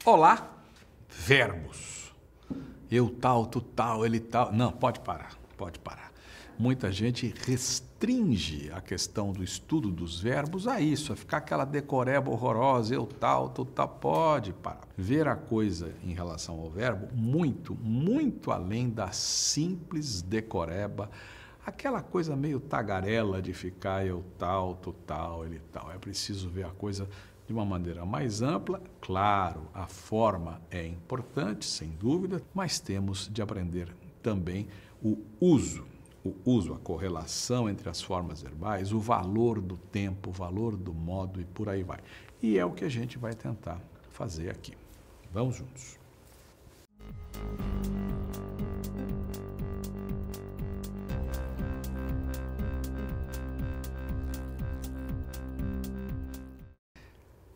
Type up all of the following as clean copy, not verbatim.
Olá, verbos. Eu tal, tu tal, ele tal. Não, pode parar, pode parar. Muita gente restringe a questão do estudo dos verbos a isso, a ficar aquela decoreba horrorosa, eu tal, tu tal. Pode parar. Ver a coisa em relação ao verbo muito além da simples decoreba, aquela coisa meio tagarela de ficar eu tal, tu tal, ele tal. É preciso ver a coisa de uma maneira mais ampla. Claro, a forma é importante, sem dúvida, mas temos de aprender também o uso, a correlação entre as formas verbais, o valor do tempo, o valor do modo e por aí vai. E é o que a gente vai tentar fazer aqui. Vamos juntos.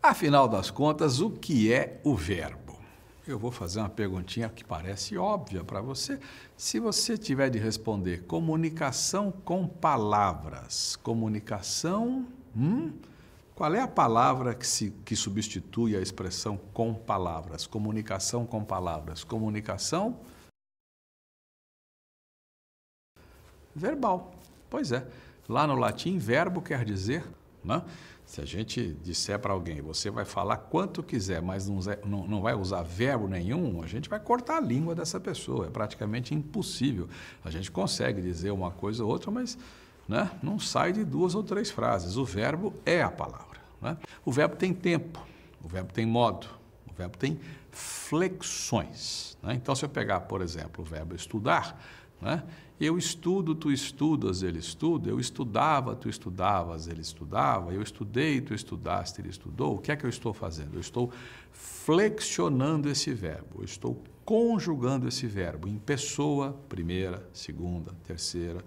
Afinal das contas, o que é o verbo? Eu vou fazer uma perguntinha que parece óbvia para você. Se você tiver de responder comunicação com palavras, comunicação, qual é a palavra que substitui a expressão com palavras? Comunicação com palavras. Comunicação verbal. Pois é. Lá no latim, verbo quer dizer, né? Se a gente disser para alguém, você vai falar quanto quiser, mas não vai usar verbo nenhum, a gente vai cortar a língua dessa pessoa. É praticamente impossível. A gente consegue dizer uma coisa ou outra, mas, né, não sai de 2 ou 3 frases. O verbo é a palavra, né? O verbo tem tempo, o verbo tem modo, o verbo tem flexões, né? Então, se eu pegar, por exemplo, o verbo estudar, né? Eu estudo, tu estudas, ele estuda. Eu estudava, tu estudavas, ele estudava. Eu estudei, tu estudaste, ele estudou. O que é que eu estou fazendo? Eu estou flexionando esse verbo. Eu estou conjugando esse verbo em pessoa, primeira, segunda, terceira,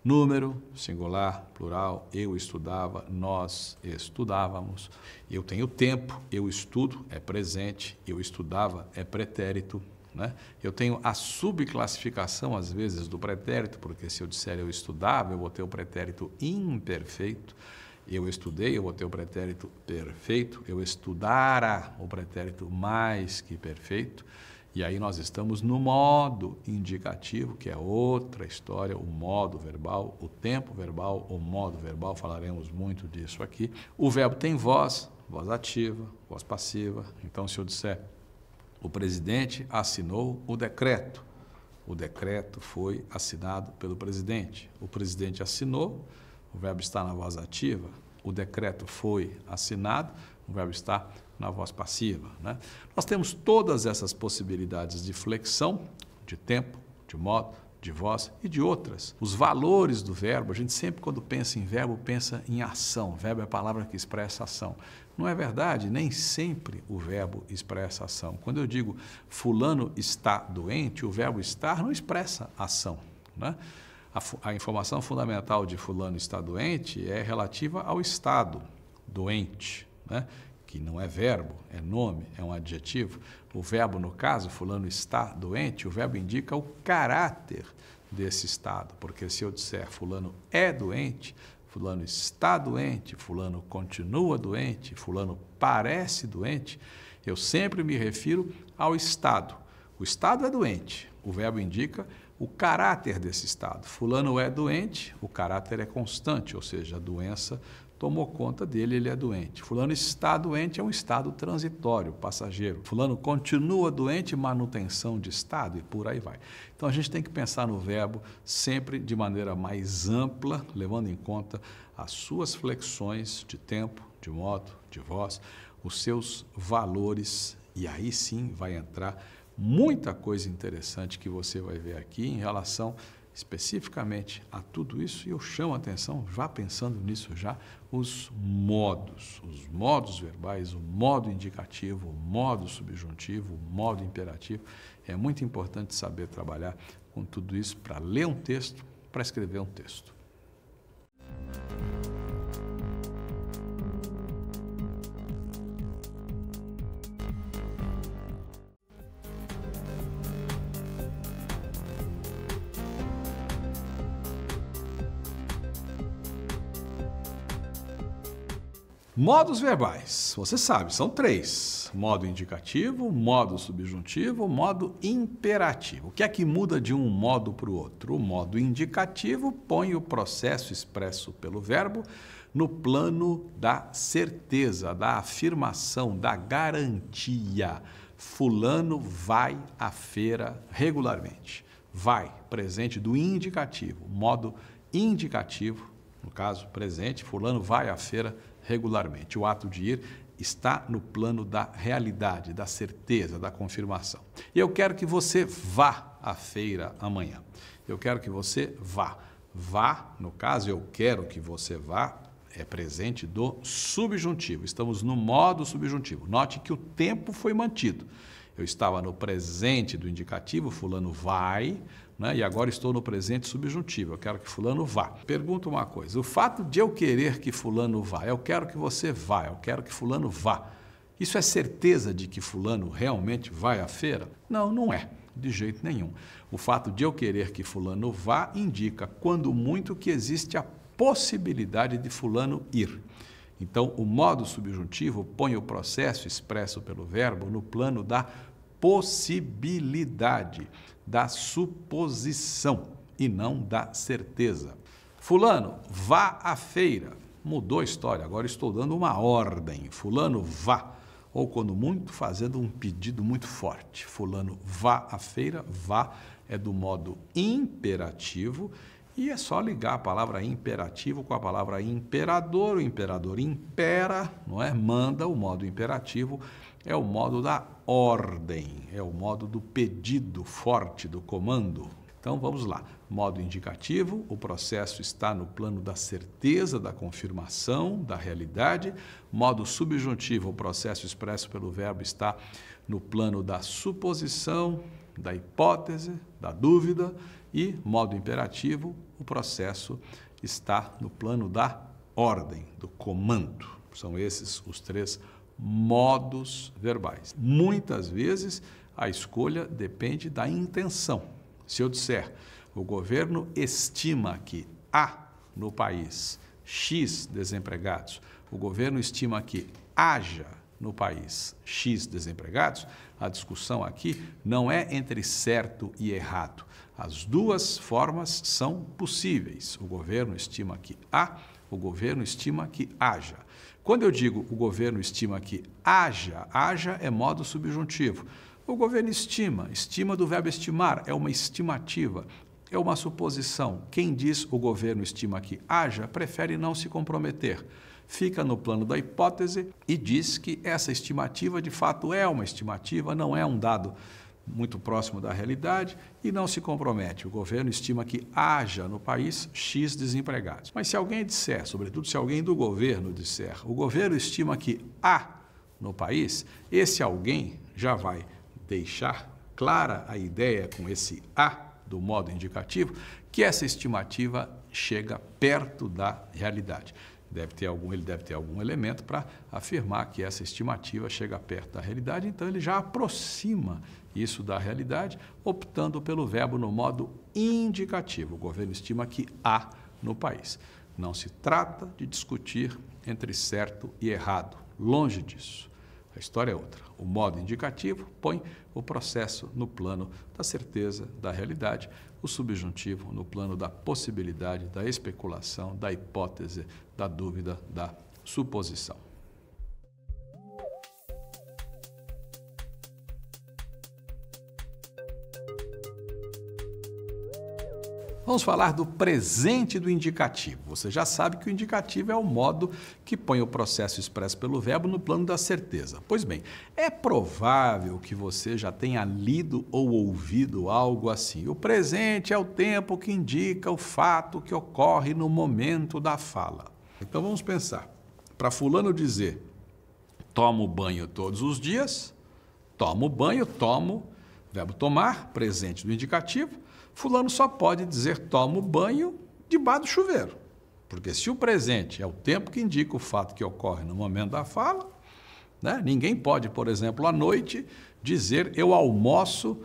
número, singular, plural. Eu estudava, nós estudávamos. Eu tenho tempo, eu estudo, é presente. Eu estudava, é pretérito. Né? Eu tenho a subclassificação, às vezes, do pretérito, porque se eu disser eu estudava, eu vou ter o pretérito imperfeito. Eu estudei, eu vou ter o pretérito perfeito. Eu estudara, o pretérito mais que perfeito. E aí nós estamos no modo indicativo, que é outra história, o modo verbal, o tempo verbal, o modo verbal, falaremos muito disso aqui. O verbo tem voz, voz ativa, voz passiva. Então, se eu disser o presidente assinou o decreto. O decreto foi assinado pelo presidente. O presidente assinou, o verbo está na voz ativa. O decreto foi assinado, o verbo está na voz passiva, né? Nós temos todas essas possibilidades de flexão, de tempo, de modo, de voz e de outras. Os valores do verbo, a gente sempre, quando pensa em verbo, pensa em ação. Verbo é a palavra que expressa ação. Não é verdade? Nem sempre o verbo expressa ação. Quando eu digo fulano está doente, o verbo estar não expressa ação, né? A informação fundamental de fulano está doente é relativa ao estado doente, né? Que não é verbo, é nome, é um adjetivo. O verbo, no caso, fulano está doente, o verbo indica o caráter desse estado, porque se eu disser fulano é doente, fulano está doente, fulano continua doente, fulano parece doente, eu sempre me refiro ao estado. O estado é doente, o verbo indica o caráter desse estado. Fulano é doente, o caráter é constante, ou seja, a doença tomou conta dele, ele é doente. Fulano está doente, é um estado transitório, passageiro. Fulano continua doente, manutenção de estado e por aí vai. Então a gente tem que pensar no verbo sempre de maneira mais ampla, levando em conta as suas flexões de tempo, de modo, de voz, os seus valores, e aí sim vai entrar muita coisa interessante que você vai ver aqui em relação especificamente a tudo isso, e eu chamo a atenção, já pensando nisso já, os modos verbais, o modo indicativo, o modo subjuntivo, o modo imperativo. É muito importante saber trabalhar com tudo isso para ler um texto, para escrever um texto. Modos verbais, você sabe, são 3. modo indicativo, modo subjuntivo, modo imperativo. O que é que muda de um modo para o outro? O modo indicativo põe o processo expresso pelo verbo no plano da certeza, da afirmação, da garantia. Fulano vai à feira regularmente. Vai, presente do indicativo, modo indicativo, no caso presente, fulano vai à feira regularmente. O ato de ir está no plano da realidade, da certeza, da confirmação. E eu quero que você vá à feira amanhã. Eu quero que você vá. Vá, no caso, eu quero que você vá, é presente do subjuntivo. Estamos no modo subjuntivo. Note que o tempo foi mantido. Eu estava no presente do indicativo, fulano vai, né? E agora estou no presente subjuntivo. Eu quero que fulano vá. Pergunto uma coisa, o fato de eu querer que fulano vá, eu quero que você vá, eu quero que fulano vá. Isso é certeza de que fulano realmente vai à feira? Não, não é, de jeito nenhum. O fato de eu querer que fulano vá indica, quando muito, que existe a possibilidade de fulano ir. Então, o modo subjuntivo põe o processo expresso pelo verbo no plano da possibilidade, da suposição e não da certeza. Fulano, vá à feira. Mudou a história, agora estou dando uma ordem. Fulano, vá. Ou, quando muito, fazendo um pedido muito forte. Fulano, vá à feira. Vá é do modo imperativo. E é só ligar a palavra imperativo com a palavra imperador. O imperador impera, não é? Manda. O modo imperativo é o modo da ordem, é o modo do pedido forte, do comando. Então, vamos lá. Modo indicativo, o processo está no plano da certeza, da confirmação, da realidade. Modo subjuntivo, o processo expresso pelo verbo está no plano da suposição, da hipótese, da dúvida. E, modo imperativo, o processo está no plano da ordem, do comando. São esses os três modos verbais. Muitas vezes, a escolha depende da intenção. Se eu disser, o governo estima que há no país X desempregados, o governo estima que haja no país X desempregados, a discussão aqui não é entre certo e errado. As duas formas são possíveis. O governo estima que há, o governo estima que haja. Quando eu digo o governo estima que haja, haja é modo subjuntivo. O governo estima, estima do verbo estimar, é uma estimativa, é uma suposição. Quem diz o governo estima que haja, prefere não se comprometer. Fica no plano da hipótese e diz que essa estimativa de fato é uma estimativa, não é um dado muito próximo da realidade e não se compromete. O governo estima que haja no país X desempregados. Mas se alguém disser, sobretudo se alguém do governo disser, o governo estima que há no país, esse alguém já vai deixar clara a ideia com esse há do modo indicativo, que essa estimativa chega perto da realidade. Ele deve ter algum elemento para afirmar que essa estimativa chega perto da realidade, então ele já aproxima isso da realidade, optando pelo verbo no modo indicativo. O governo estima que há no país. Não se trata de discutir entre certo e errado, longe disso. A história é outra. O modo indicativo põe o processo no plano da certeza, da realidade, o subjuntivo no plano da possibilidade, da especulação, da hipótese, da dúvida, da suposição. Vamos falar do presente do indicativo. Você já sabe que o indicativo é o modo que põe o processo expresso pelo verbo no plano da certeza. Pois bem, é provável que você já tenha lido ou ouvido algo assim. O presente é o tempo que indica o fato que ocorre no momento da fala. Então vamos pensar. Para fulano dizer, tomo banho todos os dias, tomo banho, tomo, verbo tomar, presente do indicativo, fulano só pode dizer tomo banho debaixo do chuveiro. Porque se o presente é o tempo que indica o fato que ocorre no momento da fala, né? Ninguém pode, por exemplo, à noite, dizer eu almoço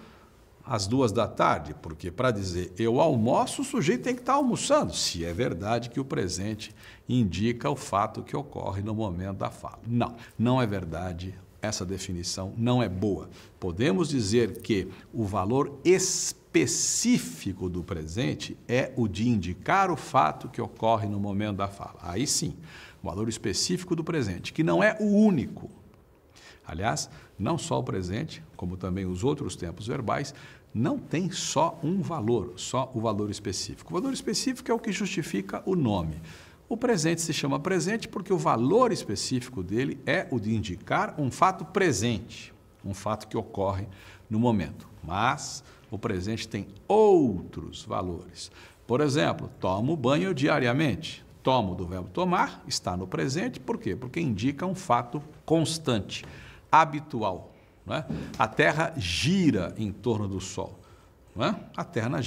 às 2 da tarde, porque para dizer eu almoço, o sujeito tem que estar almoçando, se é verdade que o presente indica o fato que ocorre no momento da fala. Não, não é verdade. essa definição não é boa. Podemos dizer que o valor específico do presente é o de indicar o fato que ocorre no momento da fala. Aí sim, o valor específico do presente, que não é o único. Aliás, não só o presente, como também os outros tempos verbais, não tem só um valor, só o valor específico. O valor específico é o que justifica o nome. O presente se chama presente porque o valor específico dele é o de indicar um fato presente, um fato que ocorre no momento. Mas o presente tem outros valores. Por exemplo, tomo banho diariamente. Tomo do verbo tomar, está no presente, por quê? Porque indica um fato constante, habitual. Não é? A Terra gira em torno do Sol. Não é? A Terra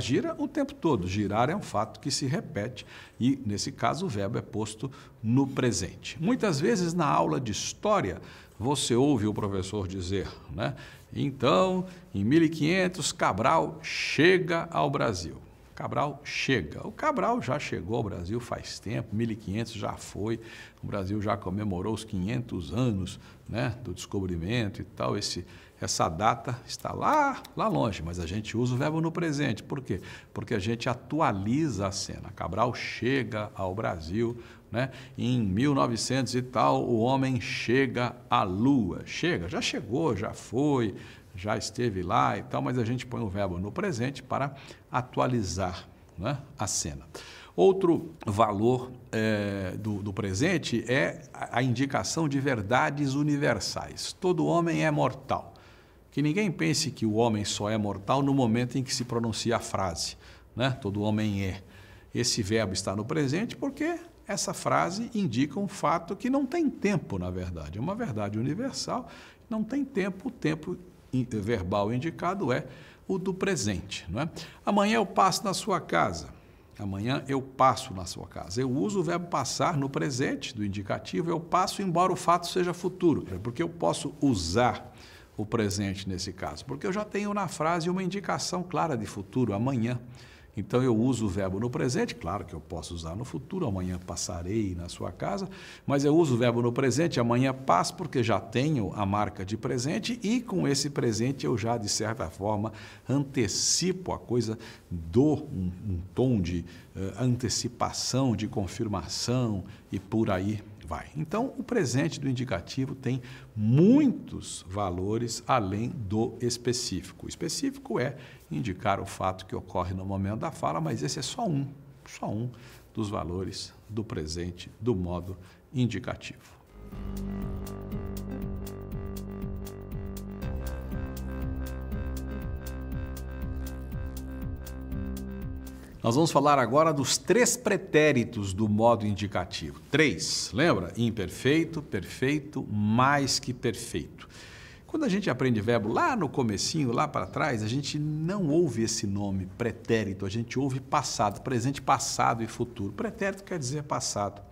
gira o tempo todo. Girar é um fato que se repete e, nesse caso, o verbo é posto no presente. Muitas vezes, na aula de história, você ouve o professor dizer, né? Então, em 1500, Cabral chega ao Brasil. Cabral chega. O Cabral já chegou ao Brasil faz tempo, 1500 já foi, o Brasil já comemorou os 500 anos, né, do descobrimento e tal. Essa data está lá longe, mas a gente usa o verbo no presente. Por quê? Porque a gente atualiza a cena. Cabral chega ao Brasil, né, em 1900 e tal, o homem chega à Lua. Chega, já chegou, já foi, já esteve lá e tal, mas a gente põe o verbo no presente para atualizar, né, a cena. Outro valor do presente é a indicação de verdades universais. Todo homem é mortal. Que ninguém pense que o homem só é mortal no momento em que se pronuncia a frase, né? Todo homem é. Esse verbo está no presente porque essa frase indica um fato que não tem tempo, na verdade. É uma verdade universal, não tem tempo, o tempo verbal indicado é o do presente, não é? Amanhã eu passo na sua casa. Amanhã eu passo na sua casa. Eu uso o verbo passar no presente do indicativo, eu passo embora o fato seja futuro, porque eu posso usar o presente nesse caso, porque eu já tenho na frase uma indicação clara de futuro, amanhã. Então, eu uso o verbo no presente, claro que eu posso usar no futuro, amanhã passarei na sua casa, mas eu uso o verbo no presente, amanhã passo, porque já tenho a marca de presente e com esse presente eu já, de certa forma, antecipo a coisa, dou um tom de antecipação, de confirmação e por aí vai. Então, o presente do indicativo tem muitos valores além do específico. O específico é indicar o fato que ocorre no momento da fala, mas esse é só um dos valores do presente do modo indicativo. Nós vamos falar agora dos 3 pretéritos do modo indicativo. 3, lembra? Imperfeito, perfeito, mais que perfeito. Quando a gente aprende verbo lá no comecinho, lá para trás, a gente não ouve esse nome pretérito, a gente ouve passado, presente, passado e futuro. Pretérito quer dizer passado.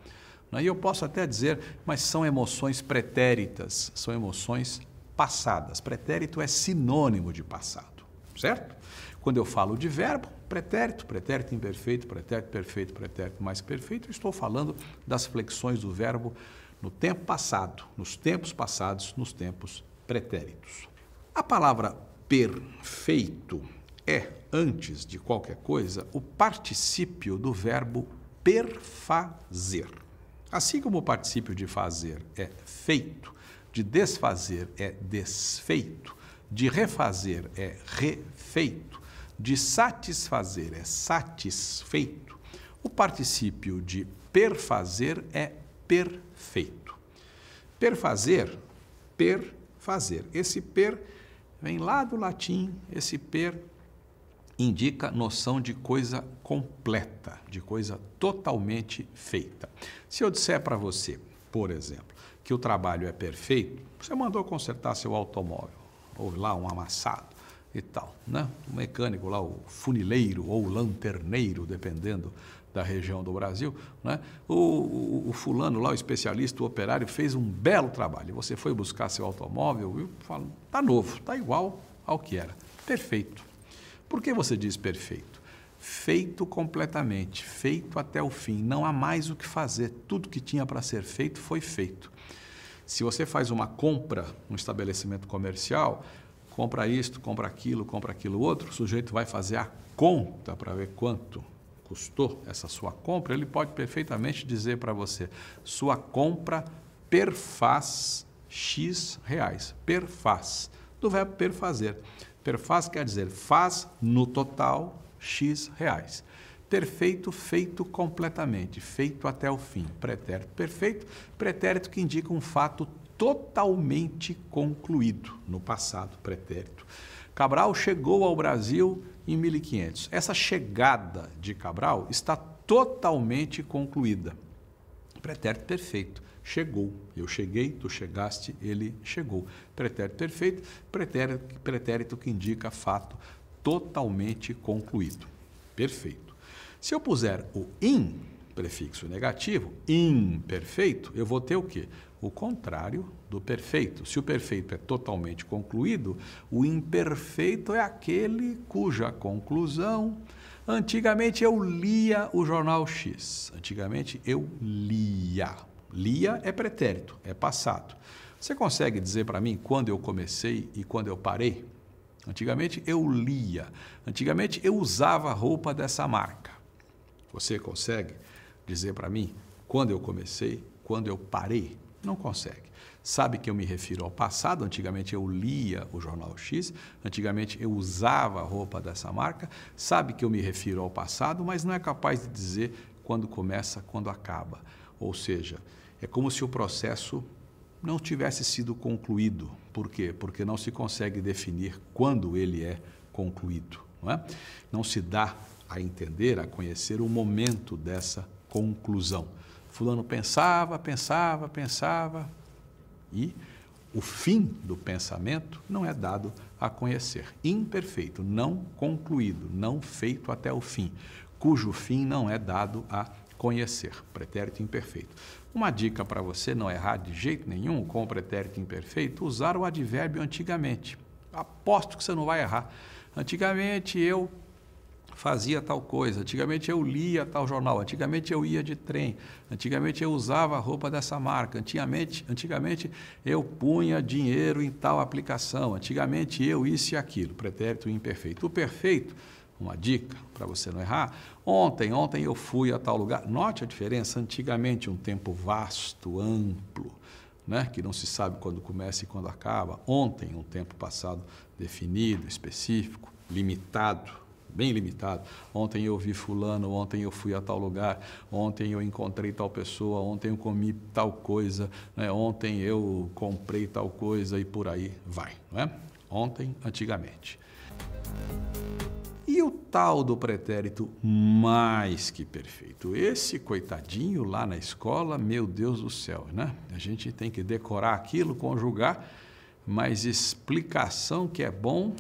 E eu posso até dizer, mas são emoções pretéritas, são emoções passadas. Pretérito é sinônimo de passado, certo? Quando eu falo de verbo, pretérito, pretérito imperfeito, pretérito perfeito, pretérito mais que perfeito, eu estou falando das flexões do verbo no tempo passado, nos tempos passados, nos tempos pretéritos. A palavra perfeito é, antes de qualquer coisa, o particípio do verbo perfazer. Assim como o particípio de fazer é feito, de desfazer é desfeito, de refazer é refeito, de satisfazer é satisfeito, o particípio de perfazer é perfeito. Perfazer, perfazer. Esse per vem lá do latim, esse per indica noção de coisa completa, de coisa totalmente feita. Se eu disser para você, por exemplo, que o trabalho é perfeito, você mandou consertar seu automóvel, houve lá um amassado e tal, né? O mecânico lá, o funileiro ou o lanterneiro, dependendo da região do Brasil, né? O fulano lá, o especialista, o operário, fez um belo trabalho. Você foi buscar seu automóvel e fala, tá novo, tá igual ao que era. Perfeito. Por que você diz perfeito? Feito completamente, feito até o fim. Não há mais o que fazer. Tudo que tinha para ser feito foi feito. Se você faz uma compra no estabelecimento comercial, compra isto, compra aquilo outro, o sujeito vai fazer a conta para ver quanto custou essa sua compra, ele pode perfeitamente dizer para você, sua compra perfaz X reais. Perfaz, do verbo perfazer. Perfaz quer dizer faz no total X reais. Perfeito, feito completamente, feito até o fim. Pretérito perfeito, pretérito que indica um fato totalmente concluído no passado, pretérito. Cabral chegou ao Brasil em 1500. Essa chegada de Cabral está totalmente concluída. Pretérito perfeito. Chegou. Eu cheguei, tu chegaste, ele chegou. Pretérito perfeito, pretérito que indica fato totalmente concluído. Perfeito. Se eu puser o in, prefixo negativo, imperfeito, eu vou ter o quê? O contrário do perfeito. Se o perfeito é totalmente concluído, o imperfeito é aquele cuja conclusão... Antigamente eu lia o jornal X. Antigamente eu lia. Lia é pretérito, é passado. Você consegue dizer para mim quando eu comecei e quando eu parei? Antigamente eu lia. Antigamente eu usava roupa dessa marca. Você consegue dizer para mim quando eu comecei, quando eu parei? Não consegue. Sabe que eu me refiro ao passado, antigamente eu lia o jornal X, antigamente eu usava a roupa dessa marca, sabe que eu me refiro ao passado, mas não é capaz de dizer quando começa, quando acaba. Ou seja, é como se o processo não tivesse sido concluído. Por quê? Porque não se consegue definir quando ele é concluído. Não é? Não se dá a entender, a conhecer o momento dessa conclusão. Fulano pensava e o fim do pensamento não é dado a conhecer. Imperfeito, não concluído, não feito até o fim, cujo fim não é dado a conhecer. Pretérito imperfeito. Uma dica para você não errar de jeito nenhum com o pretérito imperfeito, usar o advérbio antigamente. Aposto que você não vai errar. Antigamente eu fazia tal coisa, antigamente eu lia tal jornal, antigamente eu ia de trem, antigamente eu usava a roupa dessa marca, antigamente eu punha dinheiro em tal aplicação, antigamente eu isso e aquilo, pretérito imperfeito. O perfeito, uma dica para você não errar, ontem eu fui a tal lugar. Note a diferença, antigamente um tempo vasto, amplo, né? Que não se sabe quando começa e quando acaba. Ontem um tempo passado definido, específico, limitado, bem limitado. Ontem eu vi fulano, ontem eu fui a tal lugar, ontem eu encontrei tal pessoa, ontem eu comi tal coisa, né? Ontem eu comprei tal coisa e por aí vai. Não é? Ontem, antigamente. E o tal do pretérito mais que perfeito? Esse coitadinho lá na escola, meu Deus do céu, né? A gente tem que decorar aquilo, conjugar, mas explicação que é bom,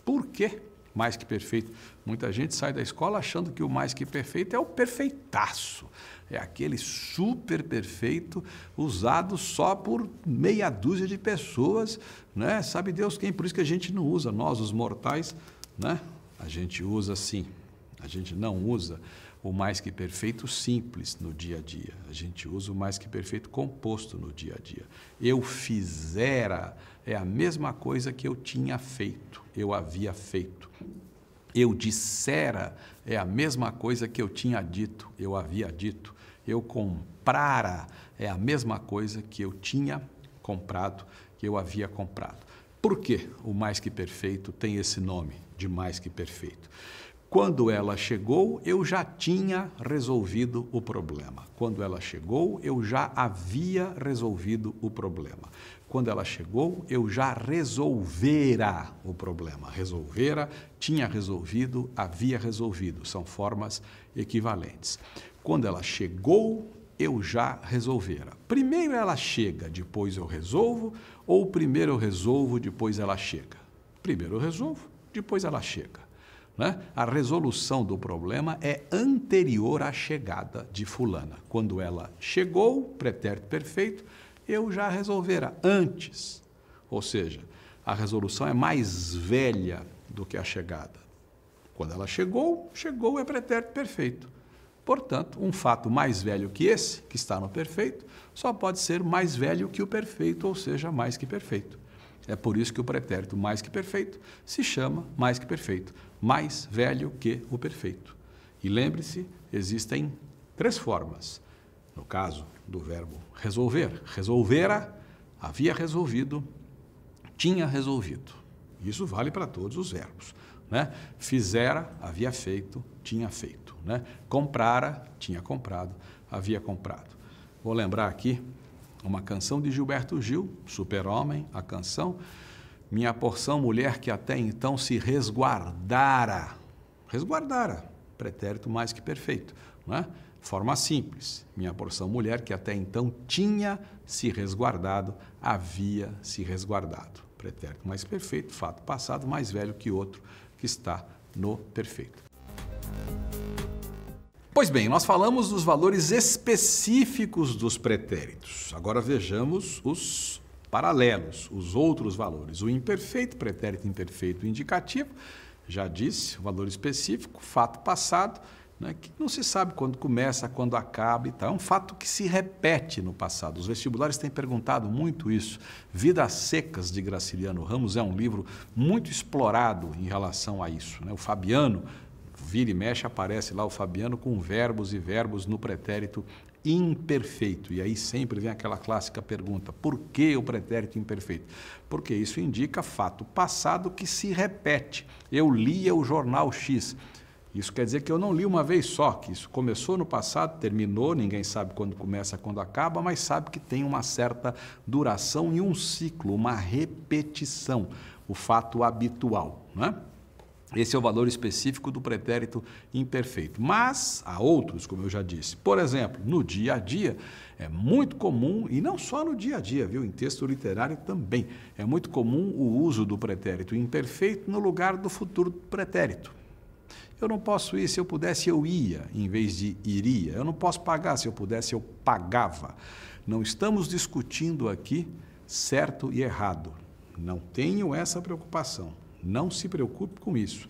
por quê? Mais que perfeito. Muita gente sai da escola achando que o mais que perfeito é o perfeitaço. É aquele super perfeito usado só por meia dúzia de pessoas, né? Sabe Deus quem? Por isso que a gente não usa, nós os mortais, né? A gente usa sim, a gente não usa o mais que perfeito simples no dia a dia. A gente usa o mais que perfeito composto no dia a dia. Eu fizera é a mesma coisa que eu tinha feito, eu havia feito. Eu dissera é a mesma coisa que eu tinha dito, eu havia dito. Eu comprara é a mesma coisa que eu tinha comprado, que eu havia comprado. Por que o mais que perfeito tem esse nome de mais que perfeito? Quando ela chegou, eu já tinha resolvido o problema. Quando ela chegou, eu já havia resolvido o problema. Quando ela chegou, eu já resolvera o problema. Resolvera, tinha resolvido, havia resolvido. São formas equivalentes. Quando ela chegou, eu já resolvera. Primeiro ela chega, depois eu resolvo, ou primeiro eu resolvo, depois ela chega? Primeiro eu resolvo, depois ela chega. Né? A resolução do problema é anterior à chegada de fulana. Quando ela chegou, pretérito perfeito, eu já resolvera antes. Ou seja, a resolução é mais velha do que a chegada. Quando ela chegou, chegou é pretérito perfeito. Portanto, um fato mais velho que esse, que está no perfeito, só pode ser mais velho que o perfeito, ou seja, mais que perfeito. É por isso que o pretérito mais que perfeito se chama mais que perfeito, mais velho que o perfeito. E lembre-se, existem 3 formas. No caso do verbo resolver, resolvera, havia resolvido, tinha resolvido. Isso vale para todos os verbos, né? Fizera, havia feito, tinha feito, né? Comprara, tinha comprado, havia comprado. Vou lembrar aqui uma canção de Gilberto Gil, Super-Homem, a canção. Minha porção, mulher que até então se resguardara. Resguardara, pretérito mais que perfeito, não é? Forma simples. Minha porção, mulher que até então tinha se resguardado, havia se resguardado. Pretérito mais perfeito, fato passado, mais velho que outro que está no perfeito. Pois bem, nós falamos dos valores específicos dos pretéritos. Agora vejamos os paralelos, os outros valores. O imperfeito, pretérito imperfeito indicativo, já disse, valor específico, fato passado, né, que não se sabe quando começa, quando acaba e tal. É um fato que se repete no passado. Os vestibulares têm perguntado muito isso. Vidas Secas, de Graciliano Ramos, é um livro muito explorado em relação a isso, né? O Fabiano, vira e mexe, aparece lá o Fabiano com verbos e verbos no pretérito imperfeito. E aí sempre vem aquela clássica pergunta, por que o pretérito imperfeito? Porque isso indica fato passado que se repete. Eu lia o jornal X. Isso quer dizer que eu não li uma vez só, que isso começou no passado, terminou, ninguém sabe quando começa, quando acaba, mas sabe que tem uma certa duração e um ciclo, uma repetição, o fato habitual, não é? Esse é o valor específico do pretérito imperfeito. Mas há outros, como eu já disse. Por exemplo, no dia a dia, é muito comum, e não só no dia a dia, viu? Em texto literário também, é muito comum o uso do pretérito imperfeito no lugar do futuro pretérito. Eu não posso ir, se eu pudesse eu ia, em vez de iria. Eu não posso pagar, se eu pudesse eu pagava. Não estamos discutindo aqui certo e errado. Não tenho essa preocupação. Não se preocupe com isso.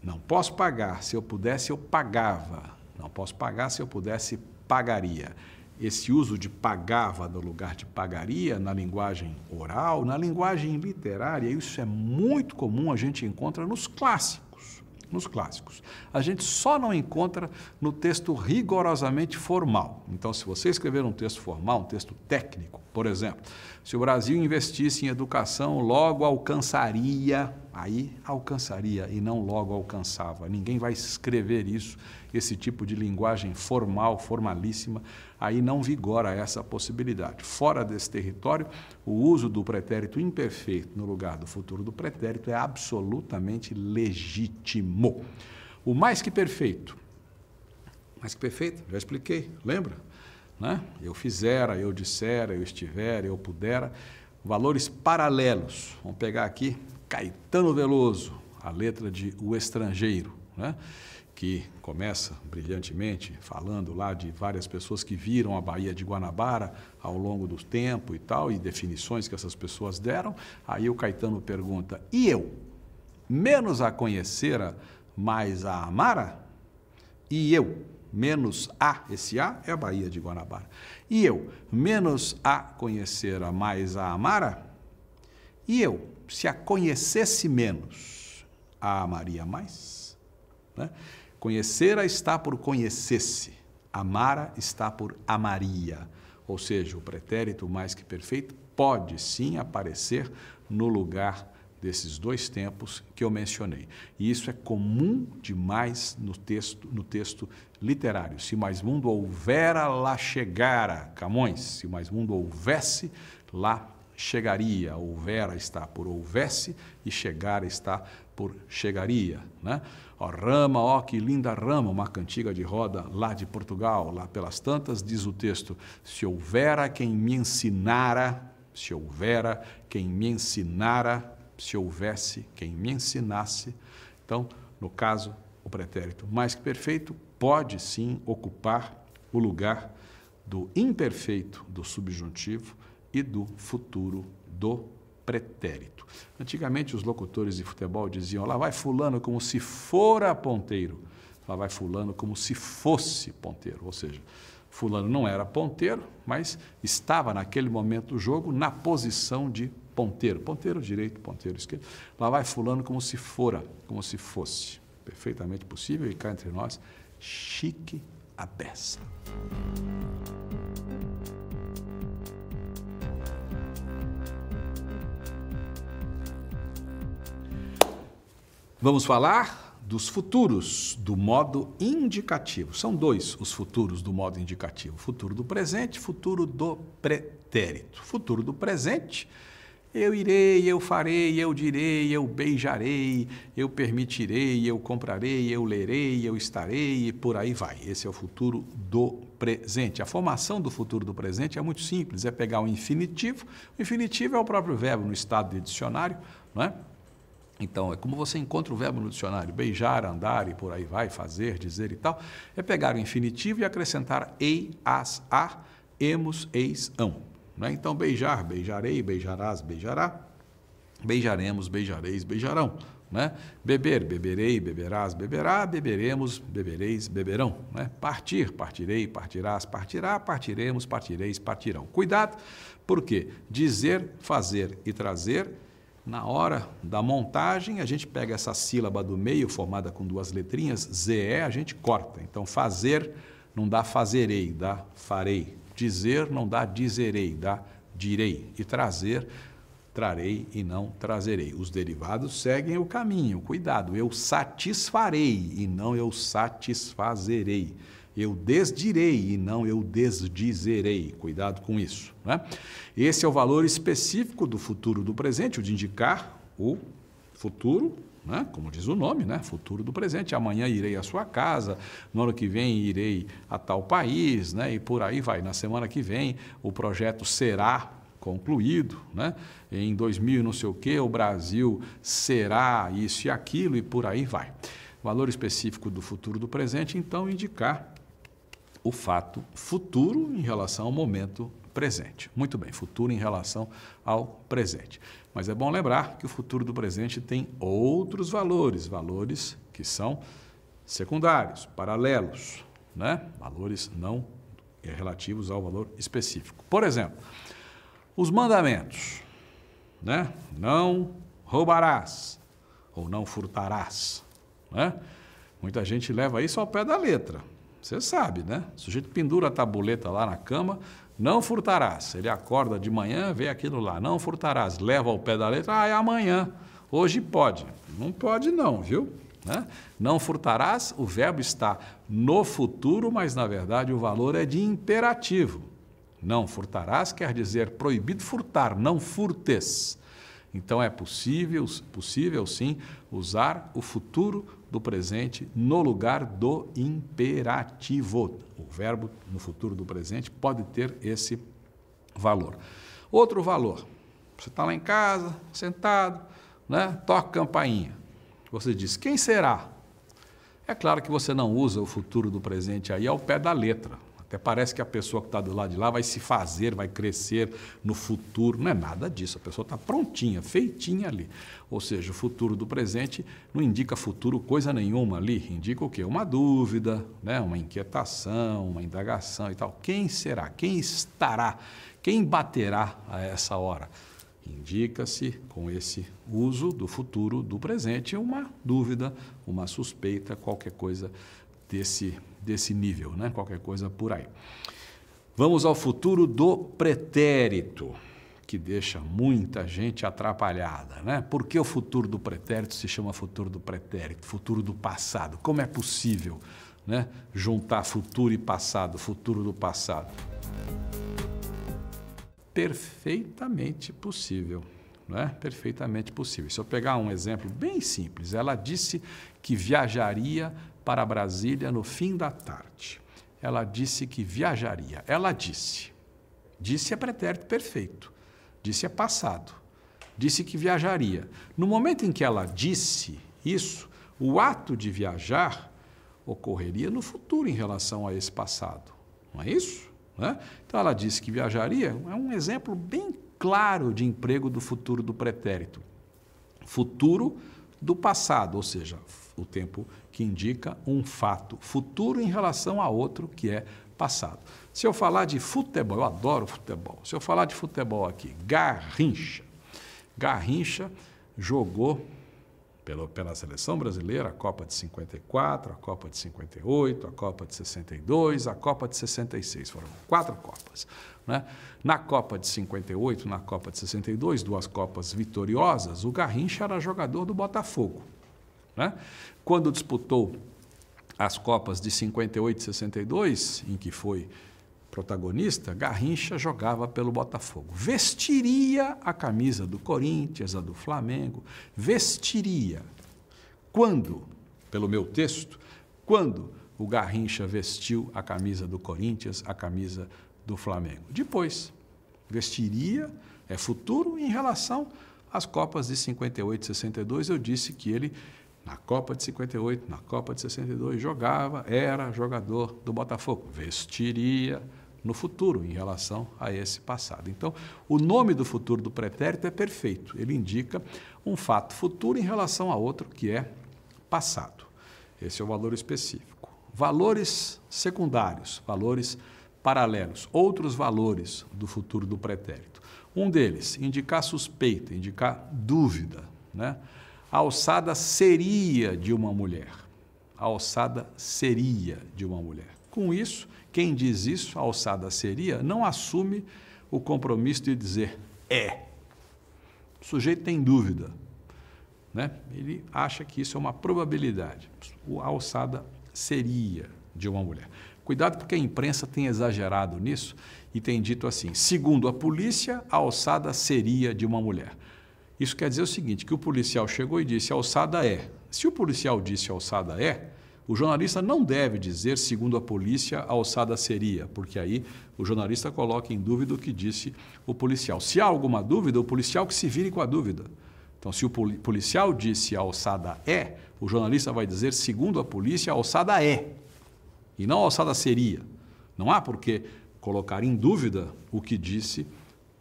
Não posso pagar, se eu pudesse eu pagava. Não posso pagar, se eu pudesse pagaria. Esse uso de pagava no lugar de pagaria na linguagem oral, na linguagem literária, isso é muito comum, a gente encontra nos clássicos. Nos clássicos. A gente só não encontra no texto rigorosamente formal. Então, se você escrever um texto formal, um texto técnico, por exemplo, se o Brasil investisse em educação, logo alcançaria, aí alcançaria e não logo alcançava. Ninguém vai escrever isso, esse tipo de linguagem formal, formalíssima, aí não vigora essa possibilidade. Fora desse território, o uso do pretérito imperfeito no lugar do futuro do pretérito é absolutamente legítimo. O mais que perfeito. Mais que perfeito, já expliquei, lembra? Né? Eu fizera, eu dissera, eu estivera, eu pudera. Valores paralelos. Vamos pegar aqui Caetano Veloso, a letra de O Estrangeiro, né? Que começa brilhantemente falando lá de várias pessoas que viram a Baía de Guanabara ao longo do tempo e tal, e definições que essas pessoas deram. Aí o Caetano pergunta, e eu? Menos a conhecera, mais a amara? E eu? Menos a, esse a é a Baía de Guanabara. E eu? Menos a conhecera, mais a amara? E eu? Se a conhecesse menos, a amaria mais? Né? Conhecera está por conhecesse, amara está por amaria. Ou seja, o pretérito mais que perfeito pode sim aparecer no lugar desses 2 tempos que eu mencionei. E isso é comum demais no texto literário. Se mais mundo houvera, lá chegara. Camões, se mais mundo houvesse, lá chegaria. Houvera está por houvesse e chegara está por chegaria, né? Ó rama, ó que linda rama, uma cantiga de roda lá de Portugal, lá pelas tantas, diz o texto, se houvera quem me ensinara, se houvera quem me ensinara, se houvesse quem me ensinasse. Então, no caso, o pretérito mais que perfeito pode sim ocupar o lugar do imperfeito do subjuntivo e do futuro do pretérito. Antigamente, os locutores de futebol diziam, lá vai fulano como se fora ponteiro. Lá vai fulano como se fosse ponteiro, ou seja, fulano não era ponteiro, mas estava naquele momento do jogo na posição de ponteiro. Ponteiro direito, ponteiro esquerdo. Lá vai fulano como se fora, como se fosse. Perfeitamente possível e cá entre nós, chique a beça. Vamos falar dos futuros do modo indicativo. São dois os futuros do modo indicativo. Futuro do presente, futuro do pretérito. Futuro do presente, eu irei, eu farei, eu direi, eu beijarei, eu permitirei, eu comprarei, eu lerei, eu estarei e por aí vai. Esse é o futuro do presente. A formação do futuro do presente é muito simples, é pegar o infinitivo. O infinitivo é o próprio verbo no estado de dicionário, não é? Então, é como você encontra o verbo no dicionário, beijar, andar e por aí vai, fazer, dizer e tal, é pegar o infinitivo e acrescentar ei, as, a, emos, eis, ão. Né? Então, beijar, beijarei, beijarás, beijará, beijaremos, beijareis, beijarão. Né? Beber, beberei, beberás, beberá, beberemos, bebereis, beberão. Né? Partir, partirei, partirás, partirá, partiremos, partireis, partirão. Cuidado, porque dizer, fazer e trazer, na hora da montagem, a gente pega essa sílaba do meio, formada com duas letrinhas, ZE, a gente corta. Então, fazer não dá fazerei, dá farei. Dizer não dá dizerei, dá direi. E trazer, trarei e não trazerei. Os derivados seguem o caminho. Cuidado, eu satisfarei e não eu satisfazerei. Eu desdirei e não eu desdizerei. Cuidado com isso. Né? Esse é o valor específico do futuro do presente, o de indicar o futuro, né? Como diz o nome, né? Futuro do presente. Amanhã irei à sua casa, no ano que vem irei a tal país, né? E por aí vai. Na semana que vem o projeto será concluído, né? Em 2000 não sei o quê, o Brasil será isso e aquilo e por aí vai. Valor específico do futuro do presente, então, indicar o fato futuro em relação ao momento presente. Muito bem, futuro em relação ao presente. Mas é bom lembrar que o futuro do presente tem outros valores, valores que são secundários, paralelos, né? Valores não relativos ao valor específico. Por exemplo, os mandamentos, né? Não roubarás ou não furtarás, né? Muita gente leva isso ao pé da letra. Você sabe, né? O sujeito pendura a tabuleta lá na cama, não furtarás. Ele acorda de manhã, vê aquilo lá, não furtarás. Leva ao pé da letra, é amanhã. Hoje pode. Não pode não, viu? Né? Não furtarás, o verbo está no futuro, mas na verdade o valor é de imperativo. Não furtarás quer dizer proibido furtar, não furtes. Então é possível sim usar o futuro do presente no lugar do imperativo. O verbo no futuro do presente pode ter esse valor. Outro valor, você está lá em casa, sentado, né? Toca campainha. Você diz, quem será? É claro que você não usa o futuro do presente aí ao pé da letra. Até parece que a pessoa que está do lado de lá vai se fazer, vai crescer no futuro. Não é nada disso, a pessoa está prontinha, feitinha ali. Ou seja, o futuro do presente não indica futuro coisa nenhuma ali, indica o quê? Uma dúvida, né? Uma inquietação, uma indagação e tal. Quem será? Quem estará? Quem baterá a essa hora? Indica-se com esse uso do futuro do presente uma dúvida, uma suspeita, qualquer coisa desse nível, né? Qualquer coisa por aí. Vamos ao futuro do pretérito, que deixa muita gente atrapalhada, né? Por que o futuro do pretérito se chama futuro do pretérito? Futuro do passado. Como é possível, né, juntar futuro e passado, futuro do passado? Perfeitamente possível, né? Perfeitamente possível. Se eu pegar um exemplo bem simples, ela disse que viajaria para Brasília no fim da tarde. Ela disse que viajaria. Ela disse. Disse é pretérito perfeito. Disse é passado. Disse que viajaria. No momento em que ela disse isso, o ato de viajar ocorreria no futuro em relação a esse passado. Não é isso? Né? Então ela disse que viajaria. É um exemplo bem claro de emprego do futuro do pretérito. Futuro do passado, ou seja, o tempo que indica um fato futuro em relação a outro que é passado. Se eu falar de futebol, eu adoro futebol. Se eu falar de futebol aqui, Garrincha. Garrincha jogou pela seleção brasileira a Copa de 54, a Copa de 58, a Copa de 62, a Copa de 66. Foram 4 Copas, né? Na Copa de 58, na Copa de 62, 2 Copas vitoriosas, o Garrincha era jogador do Botafogo, né? Quando disputou as Copas de 58 e 62, em que foi protagonista, Garrincha jogava pelo Botafogo. Vestiria a camisa do Corinthians, a do Flamengo, vestiria. Quando, pelo meu texto, quando o Garrincha vestiu a camisa do Corinthians, a camisa do Flamengo? Depois, vestiria, é futuro em relação às Copas de 58 e 62, eu disse que ele, na Copa de 58, na Copa de 62, jogava, era jogador do Botafogo, vestiria no futuro em relação a esse passado. Então, o nome do futuro do pretérito é perfeito. Ele indica um fato futuro em relação a outro que é passado. Esse é o valor específico. Valores secundários, valores paralelos, outros valores do futuro do pretérito. Um deles, indicar suspeita, indicar dúvida, né? A alçada seria de uma mulher. A alçada seria de uma mulher. Com isso, quem diz isso, a alçada seria, não assume o compromisso de dizer é. O sujeito tem dúvida, né? Ele acha que isso é uma probabilidade. A alçada seria de uma mulher. Cuidado porque a imprensa tem exagerado nisso e tem dito assim, segundo a polícia, a alçada seria de uma mulher. Isso quer dizer o seguinte, que o policial chegou e disse a alçada é. Se o policial disse a alçada é, o jornalista não deve dizer, segundo a polícia, a alçada seria, porque aí o jornalista coloca em dúvida o que disse o policial. Se há alguma dúvida, o policial que se vire com a dúvida. Então, se o policial disse a alçada é, o jornalista vai dizer, segundo a polícia, a alçada é, e não a alçada seria. Não há por que colocar em dúvida o que disse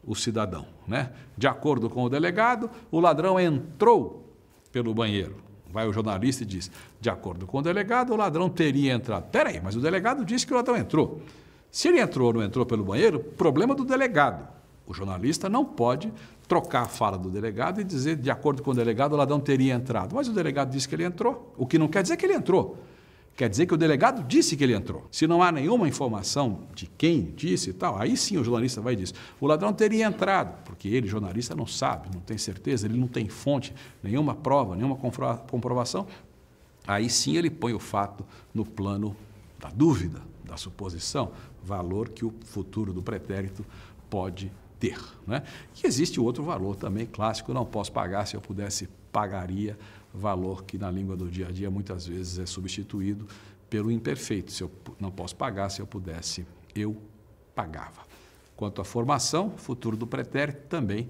o cidadão, né? De acordo com o delegado, o ladrão entrou pelo banheiro. Vai o jornalista e diz, de acordo com o delegado, o ladrão teria entrado. Peraí, mas o delegado disse que o ladrão entrou. Se ele entrou ou não entrou pelo banheiro, problema do delegado. O jornalista não pode trocar a fala do delegado e dizer, de acordo com o delegado, o ladrão teria entrado. Mas o delegado disse que ele entrou, o que não quer dizer que ele entrou. Quer dizer que o delegado disse que ele entrou. Se não há nenhuma informação de quem disse e tal, aí sim o jornalista vai dizer, o ladrão teria entrado, porque ele, jornalista, não sabe, não tem certeza, ele não tem fonte, nenhuma prova, nenhuma comprovação. Aí sim ele põe o fato no plano da dúvida, da suposição, valor que o futuro do pretérito pode ter, né? E existe outro valor também clássico, não posso pagar, se eu pudesse, pagaria, valor que na língua do dia a dia muitas vezes é substituído pelo imperfeito. Se eu não posso pagar, se eu pudesse, eu pagava. Quanto à formação, futuro do pretérito também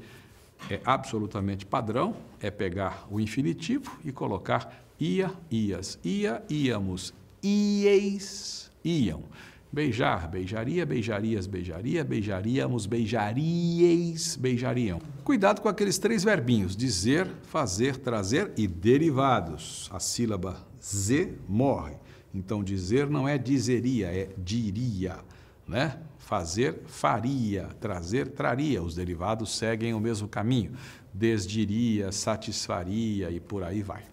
é absolutamente padrão, é pegar o infinitivo e colocar ia, ias, ia, íamos, ieis, iam. Beijar, beijaria, beijarias, beijaria, beijaríamos, beijarieis, beijariam. Cuidado com aqueles 3 verbinhos, dizer, fazer, trazer e derivados. A sílaba Z morre. Então, dizer não é dizeria, é diria, né? Fazer, faria, trazer, traria. Os derivados seguem o mesmo caminho. Desdiria, satisfaria e por aí vai.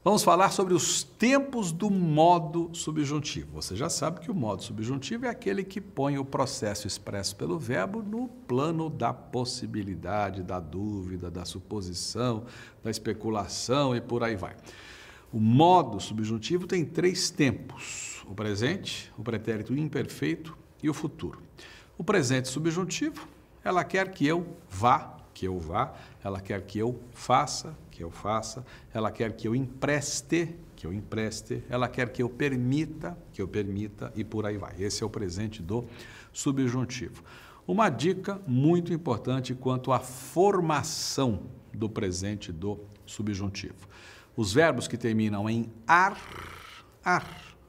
Vamos falar sobre os tempos do modo subjuntivo. Você já sabe que o modo subjuntivo é aquele que põe o processo expresso pelo verbo no plano da possibilidade, da dúvida, da suposição, da especulação e por aí vai. O modo subjuntivo tem 3 tempos: o presente, o pretérito imperfeito e o futuro. O presente subjuntivo, ela quer que eu vá, ela quer que eu faça, ela quer que eu empreste, ela quer que eu permita, e por aí vai. Esse é o presente do subjuntivo. Uma dica muito importante quanto à formação do presente do subjuntivo. Os verbos que terminam em ar,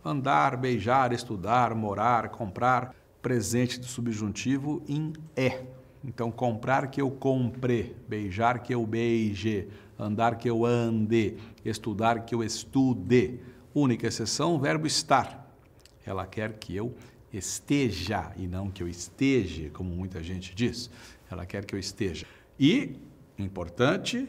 andar, beijar, estudar, morar, comprar, presente do subjuntivo em é. Então, comprar que eu compre, beijar que eu beije, andar que eu ande, estudar que eu estude. Única exceção, o verbo estar. Ela quer que eu esteja e não que eu esteja, como muita gente diz. Ela quer que eu esteja. E, importante,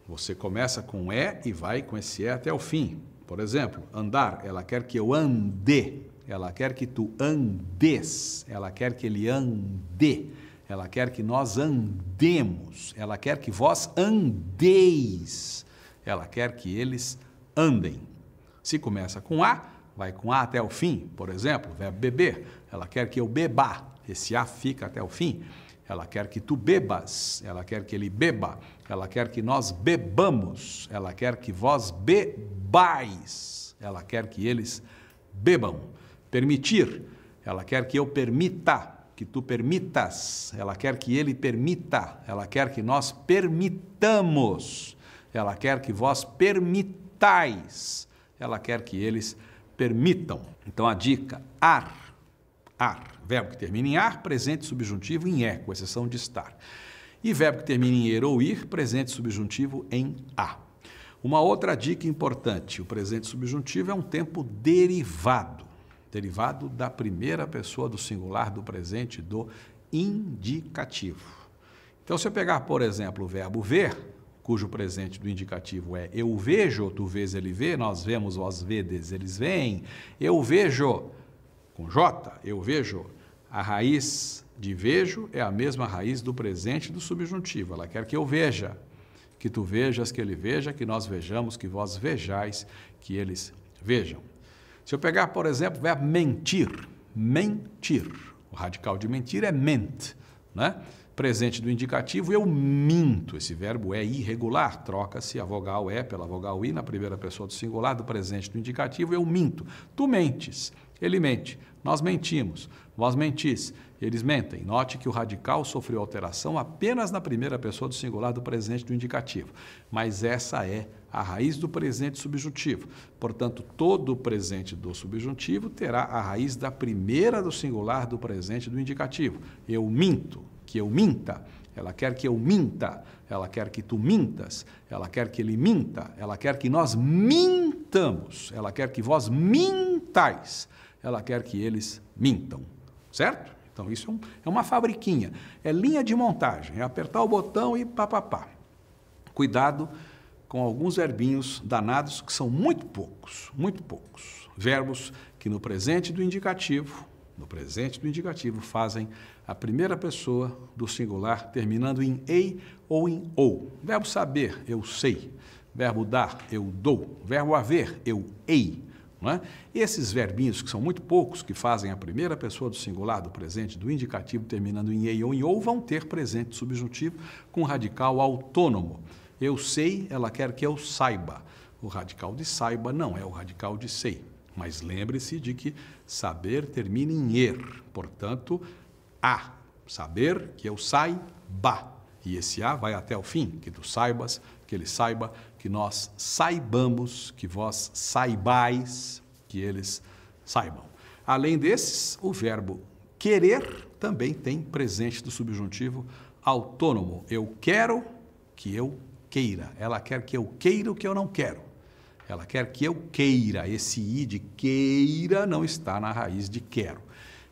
você começa com é e vai com esse é até o fim. Por exemplo, andar, ela quer que eu ande. Ela quer que tu andes. Ela quer que ele ande. Ela quer que nós andemos. Ela quer que vós andeis. Ela quer que eles andem. Se começa com a, vai com a até o fim. Por exemplo, o verbo beber. Ela quer que eu beba. Esse a fica até o fim. Ela quer que tu bebas. Ela quer que ele beba. Ela quer que nós bebamos. Ela quer que vós bebais. Ela quer que eles bebam. Permitir. Ela quer que eu permita. Que tu permitas, ela quer que ele permita, ela quer que nós permitamos, ela quer que vós permitais, ela quer que eles permitam. Então a dica, ar, verbo que termina em ar, presente subjuntivo em é, com exceção de estar. E verbo que termina em er ou ir, presente subjuntivo em a. Uma outra dica importante, o presente subjuntivo é um tempo derivado da primeira pessoa do singular do presente do indicativo. Então, se eu pegar, por exemplo, o verbo ver, cujo presente do indicativo é eu vejo, tu vês, ele vê, nós vemos, vós vedes, eles veem, eu vejo, com J, eu vejo, a raiz de vejo é a mesma raiz do presente do subjuntivo, ela quer que eu veja, que tu vejas, que ele veja, que nós vejamos, que vós vejais, que eles vejam. Se eu pegar, por exemplo, o verbo mentir, o radical de mentir é ment, né? Presente do indicativo, eu minto. Esse verbo é irregular, troca-se a vogal é pela vogal i na primeira pessoa do singular do presente do indicativo, eu minto. Tu mentes, ele mente, nós mentimos, vós mentis, eles mentem. Note que o radical sofreu alteração apenas na primeira pessoa do singular do presente do indicativo, mas essa é a raiz do presente subjuntivo. Portanto, todo o presente do subjuntivo terá a raiz da primeira do singular do presente do indicativo. Eu minto, que eu minta, ela quer que eu minta, ela quer que tu mintas, ela quer que ele minta, ela quer que nós mintamos, ela quer que vós mintais, ela quer que eles mintam, certo? Então, isso é uma fabriquinha, é linha de montagem, é apertar o botão e papapá. Cuidado com alguns verbinhos danados que são muito poucos, verbos que no presente do indicativo fazem a primeira pessoa do singular terminando em ei ou em ou. Verbo saber, eu sei. Verbo dar, eu dou. Verbo haver, eu hei. Não é? Esses verbinhos, que são muito poucos, que fazem a primeira pessoa do singular do presente do indicativo terminando em ei ou em ou, vão ter presente subjuntivo com radical autônomo. Eu sei, ela quer que eu saiba. O radical de saiba não é o radical de sei. Mas lembre-se de que saber termina em er. Portanto, a. Saber que eu saiba. E esse a vai até o fim. Que tu saibas, que ele saiba, que nós saibamos, que vós saibais, que eles saibam. Além desses, o verbo querer também tem presente do subjuntivo autônomo. Eu quero que eu queira. Ela quer que eu queira o que eu não quero. Ela quer que eu queira. Esse i de queira não está na raiz de quero.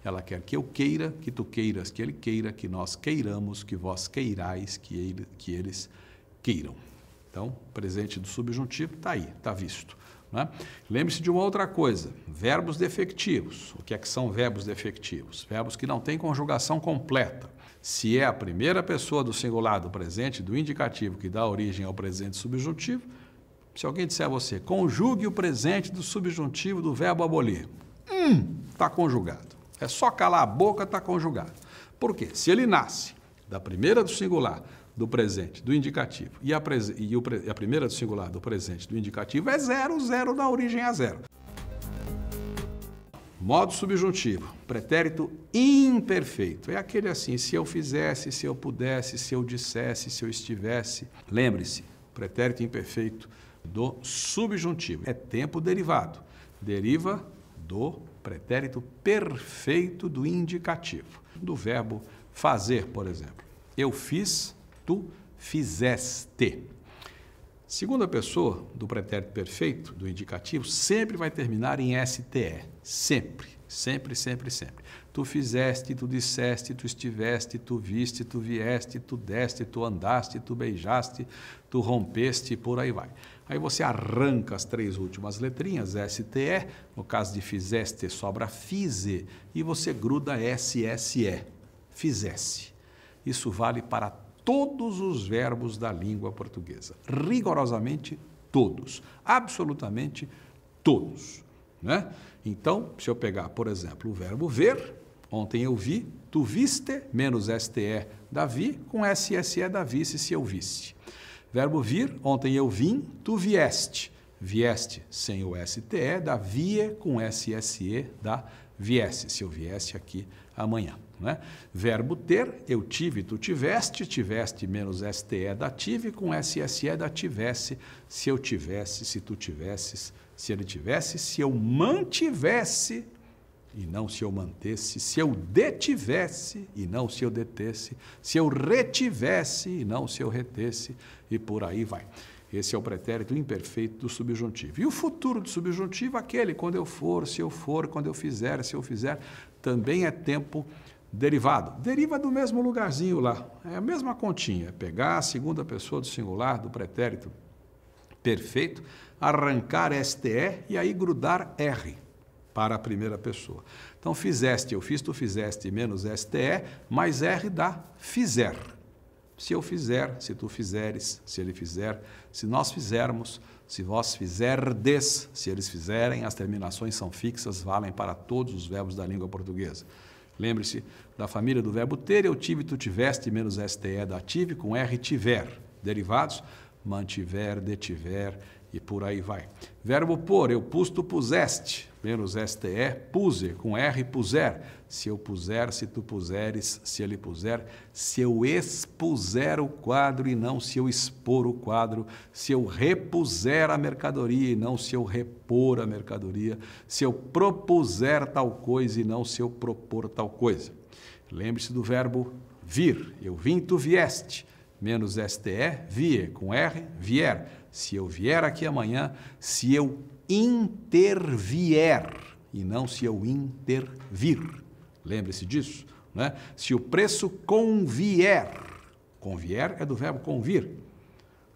Ela quer que eu queira, que tu queiras, que ele queira, que nós queiramos, que vós queirais, que eles queiram. Então, presente do subjuntivo está aí, está visto. Né? Lembre-se de uma outra coisa, verbos defectivos. O que é que são verbos defectivos? Verbos que não têm conjugação completa. Se é a primeira pessoa do singular do presente do indicativo que dá origem ao presente subjuntivo, se alguém disser a você, conjugue o presente do subjuntivo do verbo abolir. Está conjugado. É só calar a boca, está conjugado. Por quê? Se ele nasce da primeira do singular do presente do indicativo e a primeira do singular do presente do indicativo é zero, zero dá origem a zero. Modo subjuntivo, pretérito imperfeito. É aquele assim, se eu fizesse, se eu pudesse, se eu dissesse, se eu estivesse. Lembre-se, pretérito imperfeito do subjuntivo. É tempo derivado. Deriva do pretérito perfeito do indicativo. Do verbo fazer, por exemplo. Eu fiz, tu fizeste. Segunda pessoa do pretérito perfeito, do indicativo, sempre vai terminar em STE. Sempre, sempre, sempre, sempre. Tu fizeste, tu disseste, tu estiveste, tu viste, tu vieste, tu deste, tu andaste, tu beijaste, tu rompeste e por aí vai. Aí você arranca as 3 últimas letrinhas, STE, no caso de fizeste sobra fize, e você gruda SSE, fizesse. Isso vale para todos os verbos da língua portuguesa, rigorosamente todos, absolutamente todos, né? Então, se eu pegar, por exemplo, o verbo ver, ontem eu vi, tu viste, menos STE da vi, com SSE da visse, se eu visse. Verbo vir, ontem eu vim, tu vieste, vieste sem o STE da vie, com SSE da viesse, se eu viesse aqui amanhã. Né? Verbo ter, eu tive, tu tiveste, tiveste menos STE da tive, com SSE da tivesse, se eu tivesse, se tu tivesses, se ele tivesse, se eu mantivesse e não se eu mantesse, se eu detivesse e não se eu detesse, se eu retivesse e não se eu retesse, e por aí vai. Esse é o pretérito imperfeito do subjuntivo. E o futuro do subjuntivo, aquele quando eu for, se eu for, quando eu fizer, se eu fizer, também é tempo derivado. Deriva do mesmo lugarzinho lá. É a mesma continha. Pegar a segunda pessoa do singular, do pretérito perfeito, arrancar STE e aí grudar R para a primeira pessoa. Então, fizeste, eu fiz, tu fizeste, menos STE, mais R dá fizer. Se eu fizer, se tu fizeres, se ele fizer, se nós fizermos, se vós fizerdes, se eles fizerem, as terminações são fixas, valem para todos os verbos da língua portuguesa. Lembre-se da família do verbo ter, eu tive, tu tiveste, menos STE da tive, com R tiver. Derivados, mantiver, detiver e por aí vai. Verbo pôr, eu pus, tu puseste, menos STE, puse, com R puser. Se eu puser, se tu puseres, se ele puser, se eu expuser o quadro e não se eu expor o quadro, se eu repuser a mercadoria e não se eu repor a mercadoria, se eu propuser tal coisa e não se eu propor tal coisa. Lembre-se do verbo vir, eu vim, tu vieste, menos STE, vie, com R, vier. Se eu vier aqui amanhã, se eu intervier e não se eu intervir. Lembre-se disso, né? Se o preço convier, convier é do verbo convir.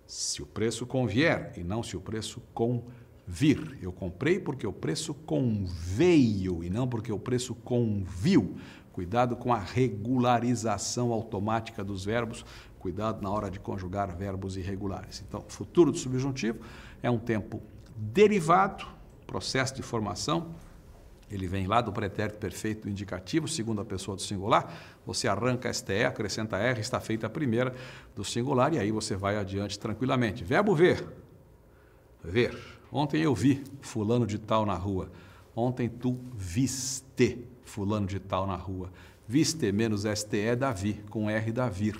Se o preço convier e não se o preço convir. Eu comprei porque o preço conveio e não porque o preço conviu. Cuidado com a regularização automática dos verbos. Cuidado na hora de conjugar verbos irregulares. Então, futuro do subjuntivo é um tempo derivado, processo de formação. Ele vem lá do pretérito perfeito do indicativo, segunda pessoa do singular. Você arranca STE, acrescenta R, está feita a primeira do singular e aí você vai adiante tranquilamente. Verbo ver. Ver. Ontem eu vi fulano de tal na rua. Ontem tu viste fulano de tal na rua. Viste menos STE da vi, com R da vir.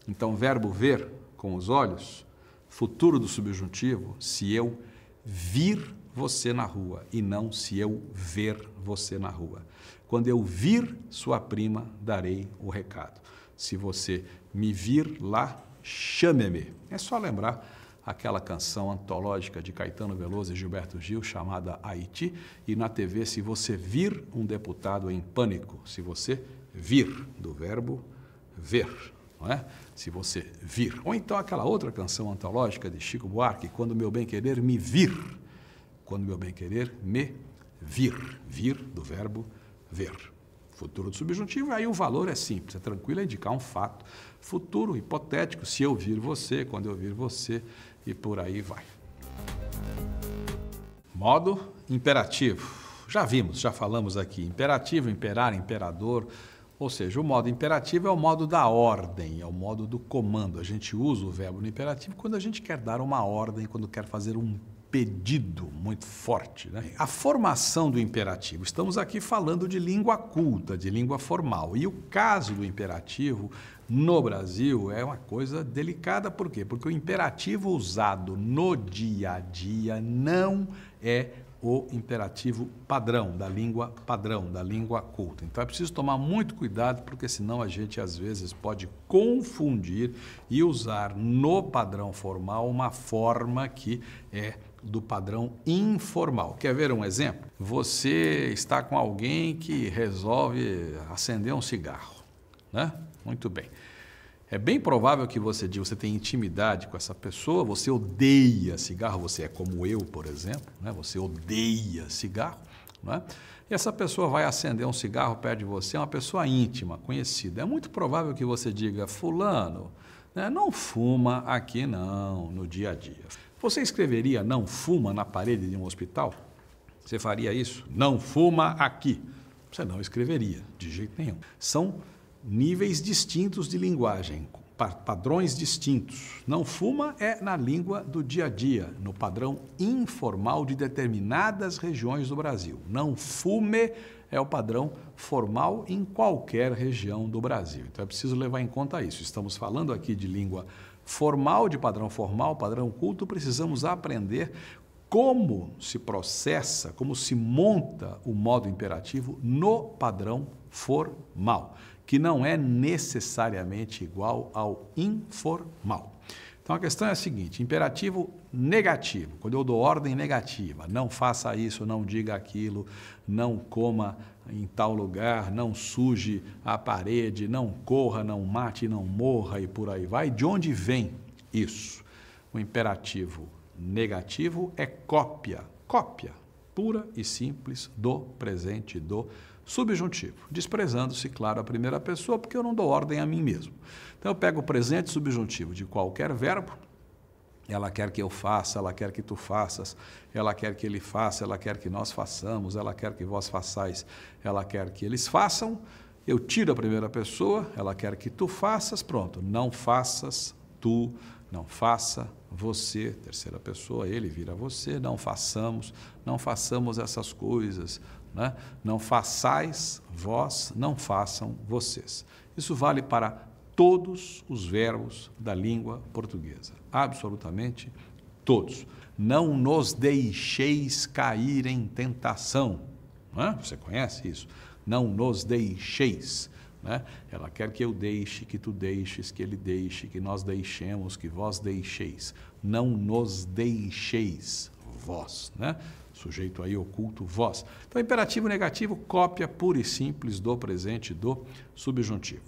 Então, verbo ver com os olhos, futuro do subjuntivo, se eu vir você na rua e não se eu ver você na rua. Quando eu vir sua prima, darei o recado. Se você me vir lá, chame-me. É só lembrar aquela canção antológica de Caetano Veloso e Gilberto Gil, chamada Haiti, e na TV, se você vir um deputado em pânico, se você vir, do verbo ver, não é? Se você vir. Ou então aquela outra canção antológica de Chico Buarque, quando meu bem-querer me vir, quando meu bem-querer me vir, vir do verbo ver. Futuro do subjuntivo, aí o valor é simples, é tranquilo, é indicar um fato futuro, hipotético, se eu vir você, quando eu vir você, e por aí vai. Modo imperativo. Já vimos, já falamos aqui, imperativo, imperar, imperador, ou seja, o modo imperativo é o modo da ordem, é o modo do comando. A gente usa o verbo no imperativo quando a gente quer dar uma ordem, quando quer fazer um pedido muito forte, né? A formação do imperativo. Estamos aqui falando de língua culta, de língua formal. E o caso do imperativo no Brasil é uma coisa delicada. Por quê? Porque o imperativo usado no dia a dia não é o imperativo padrão, da língua culta. Então é preciso tomar muito cuidado, porque senão a gente às vezes pode confundir e usar no padrão formal uma forma que é do padrão informal. Quer ver um exemplo? Você está com alguém que resolve acender um cigarro, né? Muito bem. É bem provável que você tem intimidade com essa pessoa, você odeia cigarro, você é como eu, por exemplo, né? Você odeia cigarro, né? E essa pessoa vai acender um cigarro perto de você, é uma pessoa íntima, conhecida. É muito provável que você diga, fulano, né, não fuma aqui não, no dia a dia. Você escreveria não fuma na parede de um hospital? Você faria isso? Não fuma aqui. Você não escreveria, de jeito nenhum. São níveis distintos de linguagem, padrões distintos. Não fuma é na língua do dia a dia, no padrão informal de determinadas regiões do Brasil. Não fume é o padrão formal em qualquer região do Brasil. Então é preciso levar em conta isso. Estamos falando aqui de língua formal, de padrão formal, padrão culto. Precisamos aprender como se processa, como se monta o modo imperativo no padrão formal, que não é necessariamente igual ao informal. Então a questão é a seguinte, imperativo negativo, quando eu dou ordem negativa, não faça isso, não diga aquilo, não coma em tal lugar, não suje a parede, não corra, não mate, não morra e por aí vai. De onde vem isso? O imperativo negativo é cópia pura e simples do presente do subjuntivo, desprezando-se, claro, a primeira pessoa, porque eu não dou ordem a mim mesmo. Então eu pego o presente subjuntivo de qualquer verbo, ela quer que eu faça, ela quer que tu faças, ela quer que ele faça, ela quer que nós façamos, ela quer que vós façais, ela quer que eles façam, eu tiro a primeira pessoa, ela quer que tu faças, pronto, não faças, tu, não faça, você, terceira pessoa, ele vira você, não façamos essas coisas, né? Não façais vós, não façam vocês. Isso vale para todos os verbos da língua portuguesa, absolutamente todos. Não nos deixeis cair em tentação, né? Você conhece isso? Não nos deixeis. Né? Ela quer que eu deixe, que tu deixes, que ele deixe, que nós deixemos, que vós deixeis. Não nos deixeis, vós, né? Sujeito aí oculto, vós. Então, imperativo negativo, cópia pura e simples do presente do subjuntivo.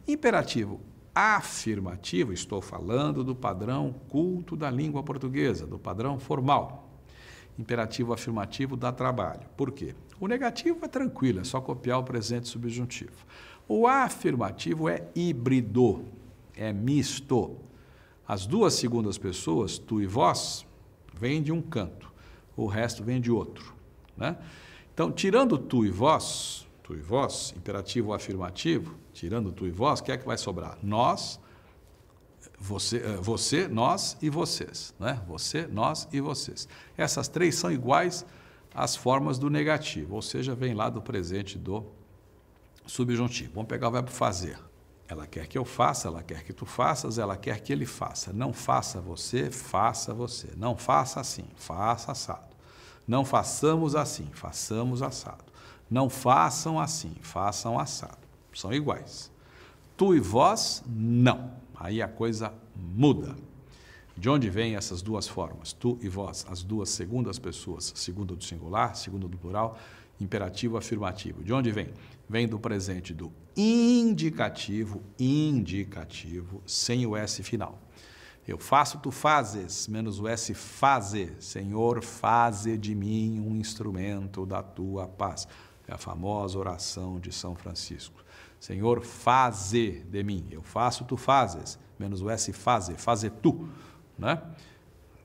Imperativo afirmativo, estou falando do padrão culto da língua portuguesa, do padrão formal. Imperativo afirmativo dá trabalho. Por quê? O negativo é tranquilo, é só copiar o presente subjuntivo. O afirmativo é híbrido, é misto. As duas segundas pessoas, tu e vós, vêm de um canto, o resto vem de outro, né? Então, tirando tu e vós, imperativo afirmativo, tirando tu e vós, o que é que vai sobrar? Nós, você, nós e vocês, né? Você, nós e vocês. Essas três são iguais às formas do negativo, ou seja, vem lá do presente do subjuntivo. Vamos pegar o verbo fazer. Ela quer que eu faça, ela quer que tu faças, ela quer que ele faça. Não faça você, faça você. Não faça assim, faça assado. Não façamos assim, façamos assado. Não façam assim, façam assado. São iguais. Tu e vós, não. Aí a coisa muda. De onde vêm essas duas formas? Tu e vós, as duas segundas pessoas, segundo do singular, segundo do plural, imperativo afirmativo. De onde vem? Vem do presente do indicativo, sem o S final. Eu faço, tu fazes, menos o S faze. Senhor, faze de mim um instrumento da tua paz. É a famosa oração de São Francisco. Senhor, faze de mim. Eu faço, tu fazes, menos o S faze tu, né?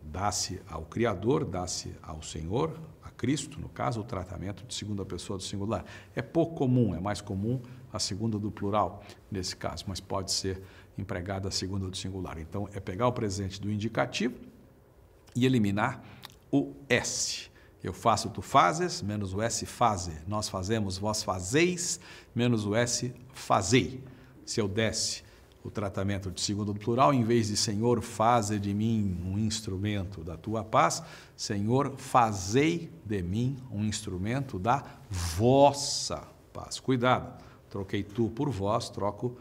Dá-se ao Criador, dá-se ao Senhor, a Cristo, no caso, o tratamento de segunda pessoa do singular. É pouco comum, é mais comum a segunda do plural, nesse caso, mas pode ser empregada a segunda do singular. Então, é pegar o presente do indicativo e eliminar o S. Eu faço, tu fazes, menos o S, faze. Nós fazemos, vós fazeis, menos o S, fazei. Se eu desse o tratamento de segundo plural, em vez de Senhor, faze de mim um instrumento da tua paz, Senhor, fazei de mim um instrumento da vossa paz. Cuidado, troquei tu por vós, troco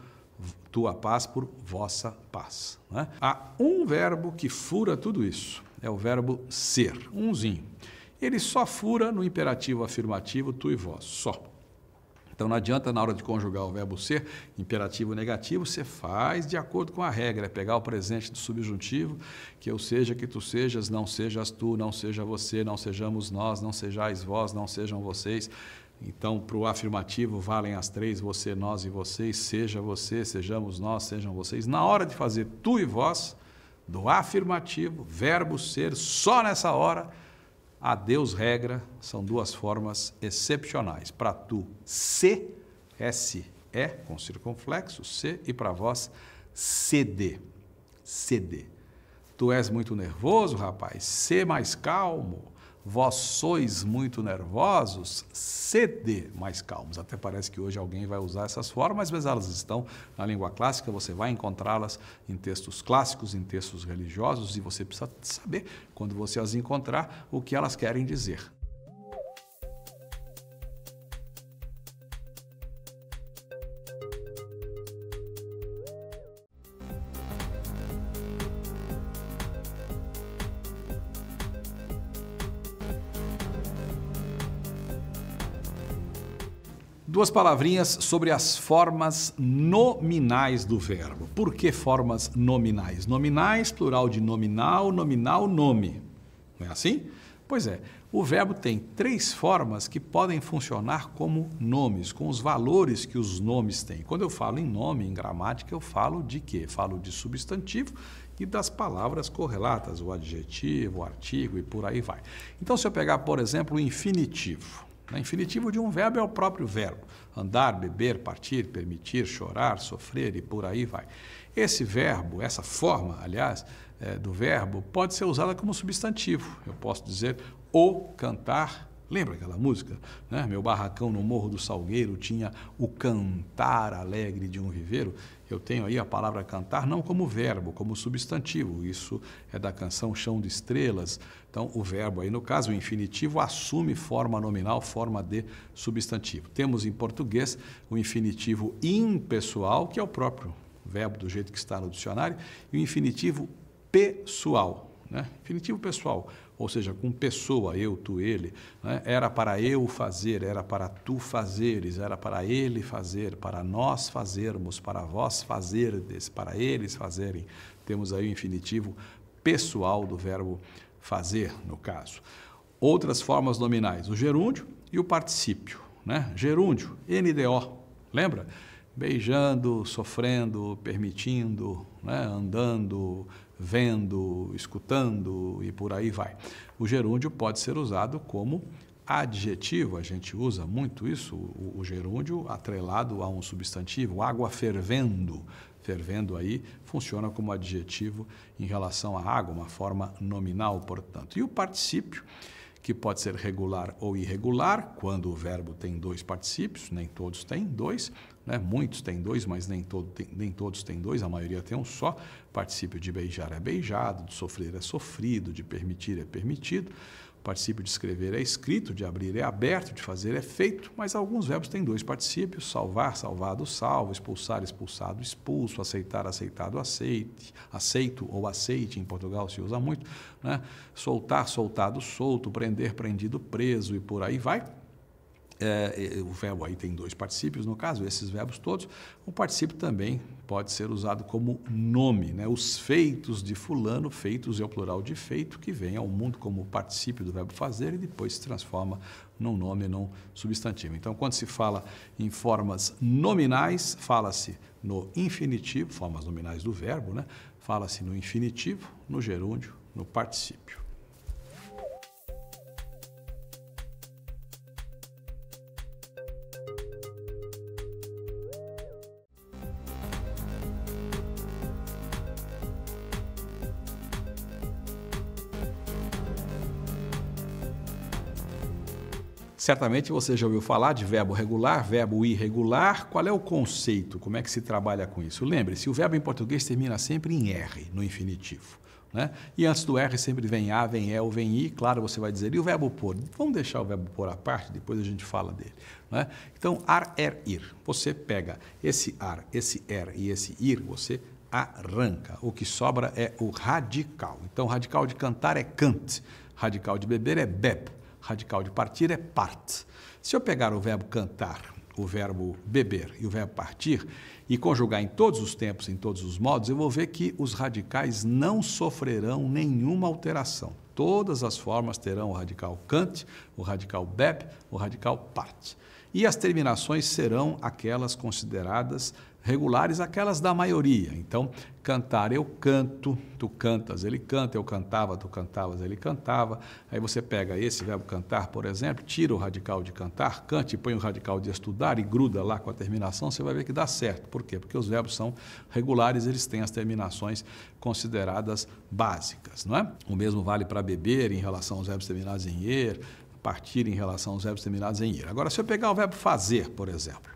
tua paz por vossa paz. Né? Há um verbo que fura tudo isso, é o verbo ser, umzinho. Ele só fura no imperativo afirmativo, tu e vós, só. Então não adianta na hora de conjugar o verbo ser, imperativo negativo, você faz de acordo com a regra, é pegar o presente do subjuntivo, que eu seja, que tu sejas, não sejas tu, não seja você, não sejamos nós, não sejais vós, não sejam vocês. Então, para o afirmativo, valem as três, você, nós e vocês, seja você, sejamos nós, sejam vocês. Na hora de fazer tu e vós, do afirmativo, verbo ser, só nessa hora, a Deus regra, são duas formas excepcionais. Para tu, se, S-E, com circunflexo, se, e para vós, cd, cd. Tu és muito nervoso, rapaz, se mais calmo. Vós sois muito nervosos, sede mais calmos. Até parece que hoje alguém vai usar essas formas, mas elas estão na língua clássica, você vai encontrá-las em textos clássicos, em textos religiosos, e você precisa saber, quando você as encontrar, o que elas querem dizer. Duas palavrinhas sobre as formas nominais do verbo. Por que formas nominais? Nominais, plural de nominal, nominal, nome. Não é assim? Pois é, o verbo tem três formas que podem funcionar como nomes, com os valores que os nomes têm. Quando eu falo em nome, em gramática, eu falo de quê? Falo de substantivo e das palavras correlatas, o adjetivo, o artigo e por aí vai. Então, se eu pegar, por exemplo, o infinitivo. O infinitivo de um verbo é o próprio verbo. Andar, beber, partir, permitir, chorar, sofrer e por aí vai. Esse verbo, essa forma, aliás, do verbo, pode ser usada como substantivo. Eu posso dizer o cantar. Lembra aquela música? Né? Meu barracão no Morro do Salgueiro tinha o cantar alegre de um viveiro. Eu tenho aí a palavra cantar não como verbo, como substantivo. Isso é da canção Chão de Estrelas. Então, o verbo aí, no caso, o infinitivo, assume forma nominal, forma de substantivo. Temos em português o infinitivo impessoal, que é o próprio verbo do jeito que está no dicionário, e o infinitivo pessoal. Né? Infinitivo pessoal, ou seja, com pessoa, eu, tu, ele, né? Era para eu fazer, era para tu fazeres, era para ele fazer, para nós fazermos, para vós fazerdes, para eles fazerem. Temos aí o infinitivo pessoal do verbo fazer, no caso. Outras formas nominais, o gerúndio e o particípio. Né? Gerúndio, NDO, lembra? Beijando, sofrendo, permitindo, né? Andando, vendo, escutando e por aí vai. O gerúndio pode ser usado como adjetivo, a gente usa muito isso, o gerúndio atrelado a um substantivo, água fervendo. Fervendo aí funciona como adjetivo em relação à água, uma forma nominal, portanto. E o particípio, que pode ser regular ou irregular, quando o verbo tem dois particípios, nem todos têm dois, né? Muitos têm dois, mas nem todos têm dois, a maioria tem um só. Particípio de beijar é beijado, de sofrer é sofrido, de permitir é permitido. O particípio de escrever é escrito, de abrir é aberto, de fazer é feito, mas alguns verbos têm dois particípios, salvar, salvado, salvo, expulsar, expulsado, expulso, aceitar, aceitado, aceite, aceito ou aceite, em Portugal se usa muito, né? Soltar, soltado, solto, prender, prendido, preso e por aí vai. O verbo aí tem dois particípios, no caso, esses verbos todos. O particípio também pode ser usado como nome, né? Os feitos de fulano, feitos é o plural de feito, que vem ao mundo como particípio do verbo fazer e depois se transforma num nome, num substantivo. Então, quando se fala em formas nominais, fala-se no infinitivo, formas nominais do verbo, né? Fala-se no infinitivo, no gerúndio, no particípio. Certamente você já ouviu falar de verbo regular, verbo irregular. Qual é o conceito? Como é que se trabalha com isso? Lembre-se, o verbo em português termina sempre em R, no infinitivo, né? E antes do R sempre vem A, vem E ou vem I. Claro, você vai dizer, e o verbo pôr? Vamos deixar o verbo pôr à parte, depois a gente fala dele, né? Então, ar, er, ir. Você pega esse ar, esse er e esse ir, você arranca. O que sobra é o radical. Então, o radical de cantar é cant, radical de beber é beb, radical de partir é part. Se eu pegar o verbo cantar, o verbo beber e o verbo partir e conjugar em todos os tempos, em todos os modos, eu vou ver que os radicais não sofrerão nenhuma alteração. Todas as formas terão o radical cant, o radical beb, o radical part. E as terminações serão aquelas consideradas regulares, aquelas da maioria. Então, cantar, eu canto, tu cantas, ele canta, eu cantava, tu cantavas, ele cantava. Aí você pega esse verbo cantar, por exemplo, tira o radical de cantar, cante, põe o radical de estudar e gruda lá com a terminação, você vai ver que dá certo. Por quê? Porque os verbos são regulares, eles têm as terminações consideradas básicas, não é? O mesmo vale para beber em relação aos verbos terminados em er, partir em relação aos verbos terminados em ir. Agora, se eu pegar o verbo fazer, por exemplo,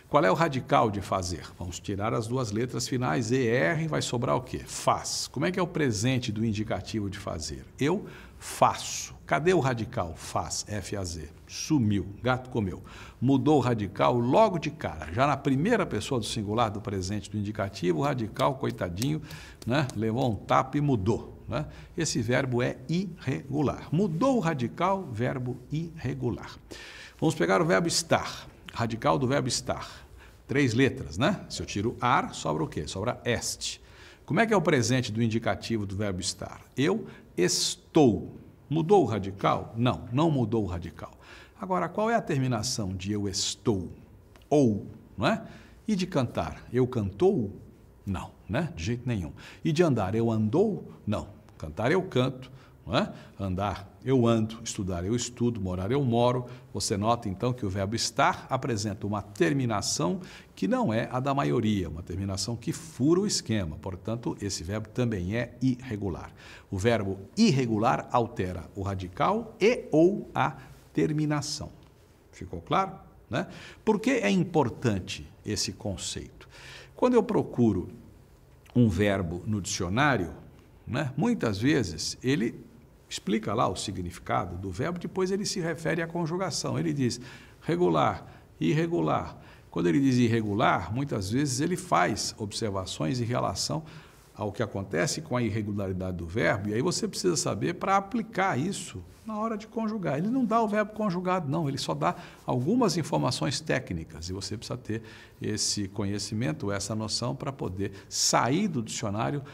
qual é o radical de fazer? Vamos tirar as duas letras finais, ER, vai sobrar o quê? Faz. Como é que é o presente do indicativo de fazer? Eu faço. Cadê o radical? Faz, F-A-Z. Sumiu, gato comeu. Mudou o radical logo de cara. Já na primeira pessoa do singular do presente do indicativo, o radical, coitadinho, né, levou um tapa e mudou, né? Esse verbo é irregular. Mudou o radical, verbo irregular. Vamos pegar o verbo estar. Radical do verbo estar. 3 letras, né? Se eu tiro ar, sobra o quê? Sobra est. Como é que é o presente do indicativo do verbo estar? Eu estou. Mudou o radical? Não, não mudou o radical. Agora, qual é a terminação de eu estou? Ou, não é? E de cantar? Eu cantou? Não, né? De jeito nenhum. E de andar? Eu andou? Não. Cantar eu canto. Não é? Andar, eu ando, estudar, eu estudo, morar, eu moro. Você nota, então, que o verbo estar apresenta uma terminação que não é a da maioria, uma terminação que fura o esquema. Portanto, esse verbo também é irregular. O verbo irregular altera o radical e ou a terminação. Ficou claro? Né? Por que é importante esse conceito? Quando eu procuro um verbo no dicionário, né, muitas vezes ele explica lá o significado do verbo, depois ele se refere à conjugação. Ele diz regular, irregular. Quando ele diz irregular, muitas vezes ele faz observações em relação ao que acontece com a irregularidade do verbo, e aí você precisa saber para aplicar isso na hora de conjugar. Ele não dá o verbo conjugado, não, ele só dá algumas informações técnicas, e você precisa ter esse conhecimento, essa noção para poder sair do dicionário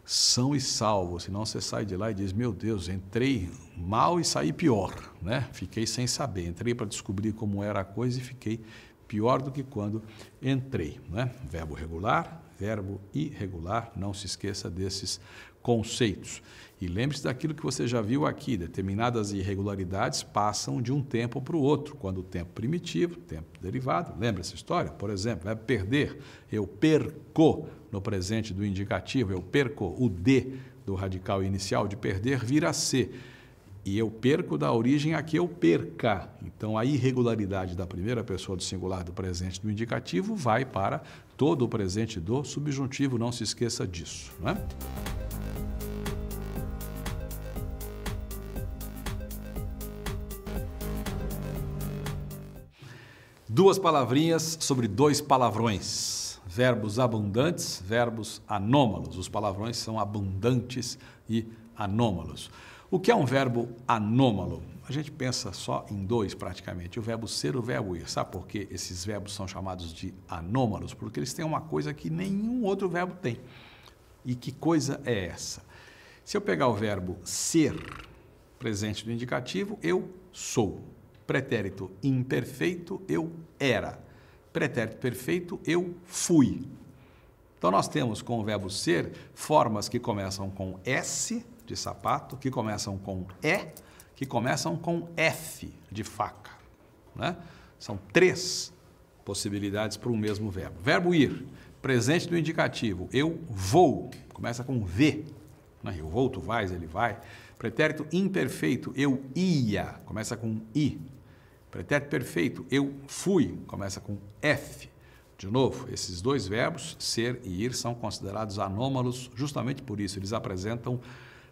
são e salvo, senão você sai de lá e diz, meu Deus, entrei mal e saí pior, né? Fiquei sem saber, entrei para descobrir como era a coisa e fiquei pior do que quando entrei, né? Verbo regular, verbo irregular, não se esqueça desses conceitos. E lembre-se daquilo que você já viu aqui, determinadas irregularidades passam de um tempo para o outro, quando o tempo primitivo, tempo derivado, lembra essa história? Por exemplo, verbo perder, eu perco no presente do indicativo, eu perco, o D do radical inicial de perder vira C, e eu perco da origem a que eu perca. Então, a irregularidade da primeira pessoa do singular do presente do indicativo vai para todo o presente do subjuntivo, não se esqueça disso, né? Duas palavrinhas sobre 2 palavrões. Verbos abundantes, verbos anômalos. Os palavrões são abundantes e anômalos. O que é um verbo anômalo? A gente pensa só em 2 praticamente, o verbo ser e o verbo ir. Sabe por que esses verbos são chamados de anômalos? Porque eles têm uma coisa que nenhum outro verbo tem. E que coisa é essa? Se eu pegar o verbo ser, presente do indicativo, eu sou. Pretérito imperfeito, eu era. Pretérito perfeito, eu fui. Então, nós temos com o verbo ser formas que começam com S, de sapato, que começam com E, que começam com F, de faca, né? São 3 possibilidades para o mesmo verbo. Verbo ir, presente do indicativo, eu vou, começa com V, né? Eu vou, tu vais, ele vai. Pretérito imperfeito, eu ia, começa com I. Pretérito perfeito, eu fui, começa com F. De novo, esses dois verbos, ser e ir, são considerados anômalos justamente por isso. Eles apresentam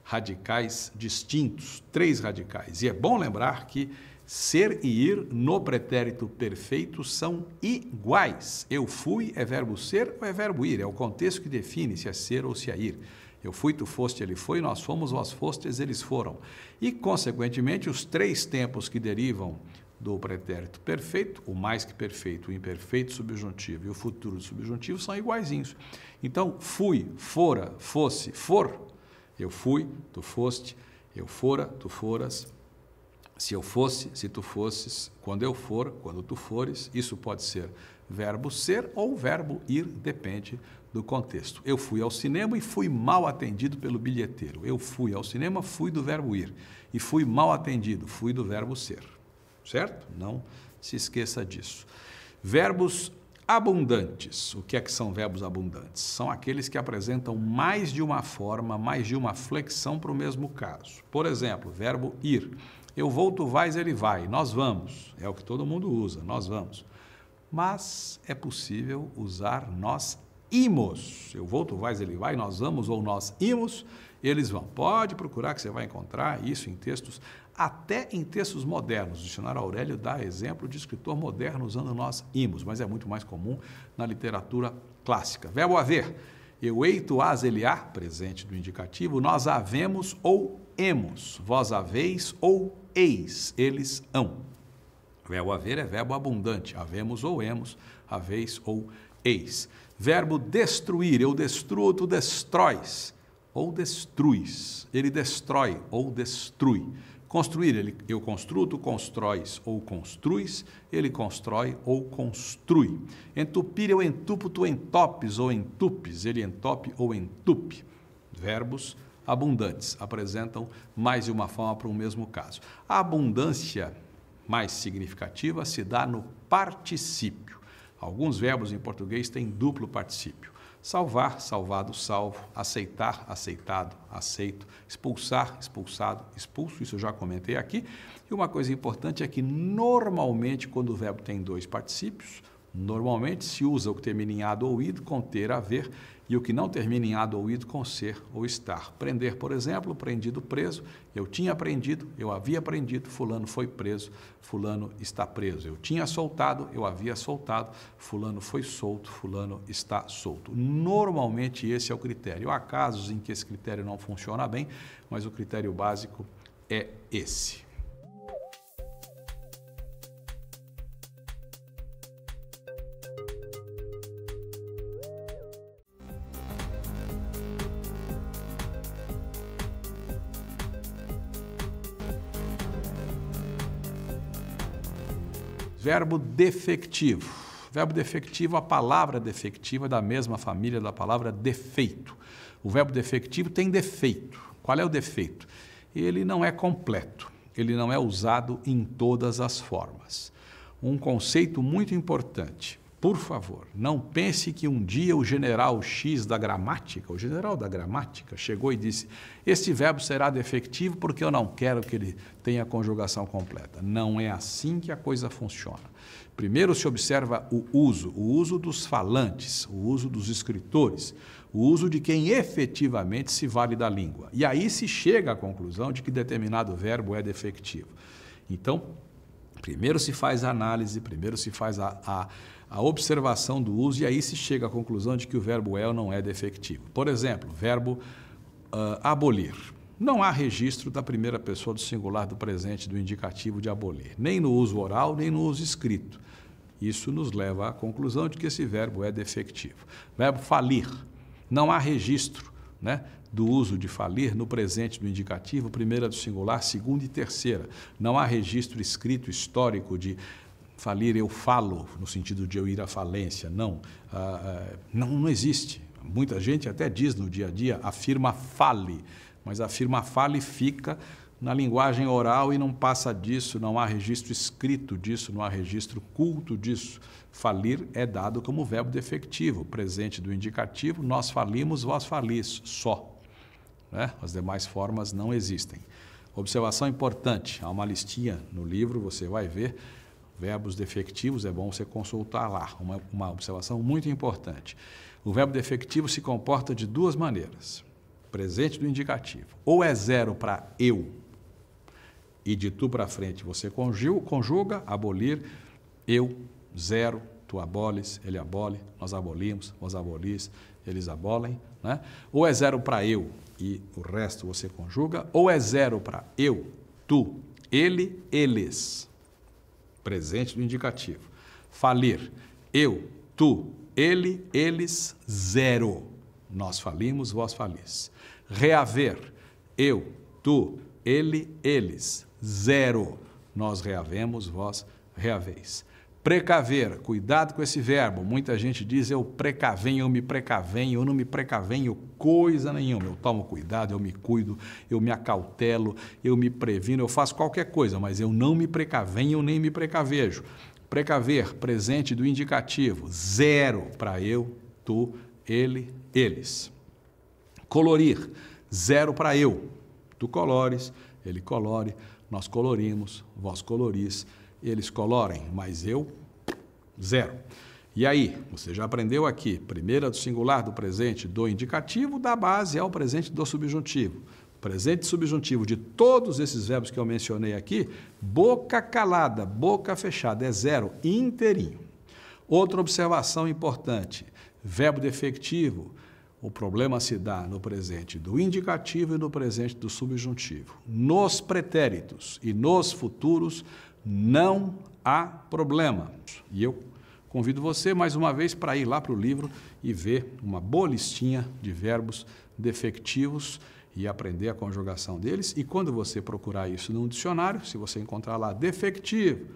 radicais distintos, 3 radicais. E é bom lembrar que ser e ir no pretérito perfeito são iguais. Eu fui é verbo ser ou é verbo ir? É o contexto que define se é ser ou se é ir. Eu fui, tu foste, ele foi, nós fomos, vós fostes, eles foram. E, consequentemente, os 3 tempos que derivam do pretérito perfeito, o mais que perfeito, o imperfeito subjuntivo e o futuro subjuntivo são iguaizinhos. Então, fui, fora, fosse, for. Eu fui, tu foste, eu fora, tu foras. Se eu fosse, se tu fosses, quando eu for, quando tu fores. Isso pode ser verbo ser ou verbo ir, depende do contexto. Eu fui ao cinema e fui mal atendido pelo bilheteiro. Eu fui ao cinema, fui do verbo ir. E fui mal atendido, fui do verbo ser. Certo? Não se esqueça disso. Verbos abundantes. O que é que são verbos abundantes? São aqueles que apresentam mais de uma forma, mais de uma flexão para o mesmo caso. Por exemplo, verbo ir. Eu vou, tu vais, ele vai. Nós vamos. É o que todo mundo usa, nós vamos. Mas é possível usar nós imos. Eu vou, tu vais, ele vai, nós vamos ou nós imos, eles vão. Pode procurar que você vai encontrar isso em textos, até em textos modernos. O dicionário Aurélio dá exemplo de escritor moderno usando nós imos, mas é muito mais comum na literatura clássica. Verbo haver. Eu hei, tu has, ele há, presente do indicativo, nós havemos ou hemos, vós haveis ou eis, eles hão. Verbo haver é verbo abundante, havemos ou hemos, haveis ou eis. Verbo destruir, eu destruo, tu destróis, ou destruis, ele destrói ou destrui. Construir, eu construo, tu constróis ou construis, ele constrói ou construi. Entupir, eu entupo, tu entopes ou entupes, ele entope ou entupe. Verbos abundantes apresentam mais de uma forma para o mesmo caso. A abundância mais significativa se dá no particípio. Alguns verbos em português têm duplo particípio. Salvar, salvado, salvo. Aceitar, aceitado, aceito. Expulsar, expulsado, expulso. Isso eu já comentei aqui. E uma coisa importante é que, normalmente, quando o verbo tem 2 particípios, normalmente se usa o que termina em ado ou ido com ter, haver, e o que não termina em ado ou ido com ser ou estar. Prender, por exemplo, prendido, preso. Eu tinha prendido, eu havia prendido, fulano foi preso, fulano está preso. Eu tinha soltado, eu havia soltado, fulano foi solto, fulano está solto. Normalmente esse é o critério. Há casos em que esse critério não funciona bem, mas o critério básico é esse. Verbo defectivo. Verbo defectivo, a palavra defectiva é da mesma família da palavra defeito. O verbo defectivo tem defeito. Qual é o defeito? Ele não é completo, ele não é usado em todas as formas. Um conceito muito importante. Por favor, não pense que um dia o general X da gramática, o general da gramática, chegou e disse: este verbo será defectivo porque eu não quero que ele tenha conjugação completa. Não é assim que a coisa funciona. Primeiro se observa o uso dos falantes, o uso dos escritores, o uso de quem efetivamente se vale da língua. E aí se chega à conclusão de que determinado verbo é defectivo. Então, primeiro se faz a análise, primeiro se faz a observação do uso e aí se chega à conclusão de que o verbo é ou não é defectivo. Por exemplo, verbo abolir. Não há registro da primeira pessoa do singular do presente do indicativo de abolir, nem no uso oral, nem no uso escrito. Isso nos leva à conclusão de que esse verbo é defectivo. Verbo falir. Não há registro, né, do uso de falir no presente do indicativo, primeira do singular, segunda e terceira. Não há registro escrito histórico de falir, eu falo, no sentido de eu ir à falência. Não, não existe. Muita gente até diz no dia a dia, afirma fale, mas afirma fale fica na linguagem oral e não passa disso, não há registro escrito disso, não há registro culto disso. Falir é dado como verbo defectivo, presente do indicativo, nós falimos, vós falis, só. Né? As demais formas não existem. Observação importante, há uma listinha no livro, você vai ver, Verbos defectivos, é bom você consultar lá, uma observação muito importante. O verbo defectivo se comporta de duas maneiras. Presente do indicativo. Ou é zero para eu, e de tu para frente você conjuga, abolir, eu, zero, tu aboles, ele abole, nós abolimos, vós abolis, eles abolem, né? Ou é zero para eu e o resto você conjuga, ou é zero para eu, tu, ele, eles. Presente do indicativo. Falir, eu, tu, ele, eles, zero. Nós falimos, vós falis. Reaver, eu, tu, ele, eles, zero. Nós reavemos, vós reaveis. Precaver, cuidado com esse verbo. Muita gente diz, eu precavenho, eu me precavenho, eu não me precavenho coisa nenhuma. Eu tomo cuidado, eu me cuido, eu me acautelo, eu me previno, eu faço qualquer coisa, mas eu não me precavenho nem me precavejo. Precaver, presente do indicativo, zero para eu, tu, ele, eles. Colorir, zero para eu. Tu colores, ele colore, nós colorimos, vós coloris, eles colorem, mas eu, zero. E aí, você já aprendeu aqui, primeira do singular do presente do indicativo, da base ao presente do subjuntivo. Presente subjuntivo de todos esses verbos que eu mencionei aqui, boca calada, boca fechada, é zero, inteirinho. Outra observação importante, verbo defectivo, o problema se dá no presente do indicativo e no presente do subjuntivo. Nos pretéritos e nos futuros não há problema. E eu convido você mais uma vez para ir lá para o livro e ver uma boa listinha de verbos defectivos e aprender a conjugação deles. E quando você procurar isso num dicionário, se você encontrar lá defectivo,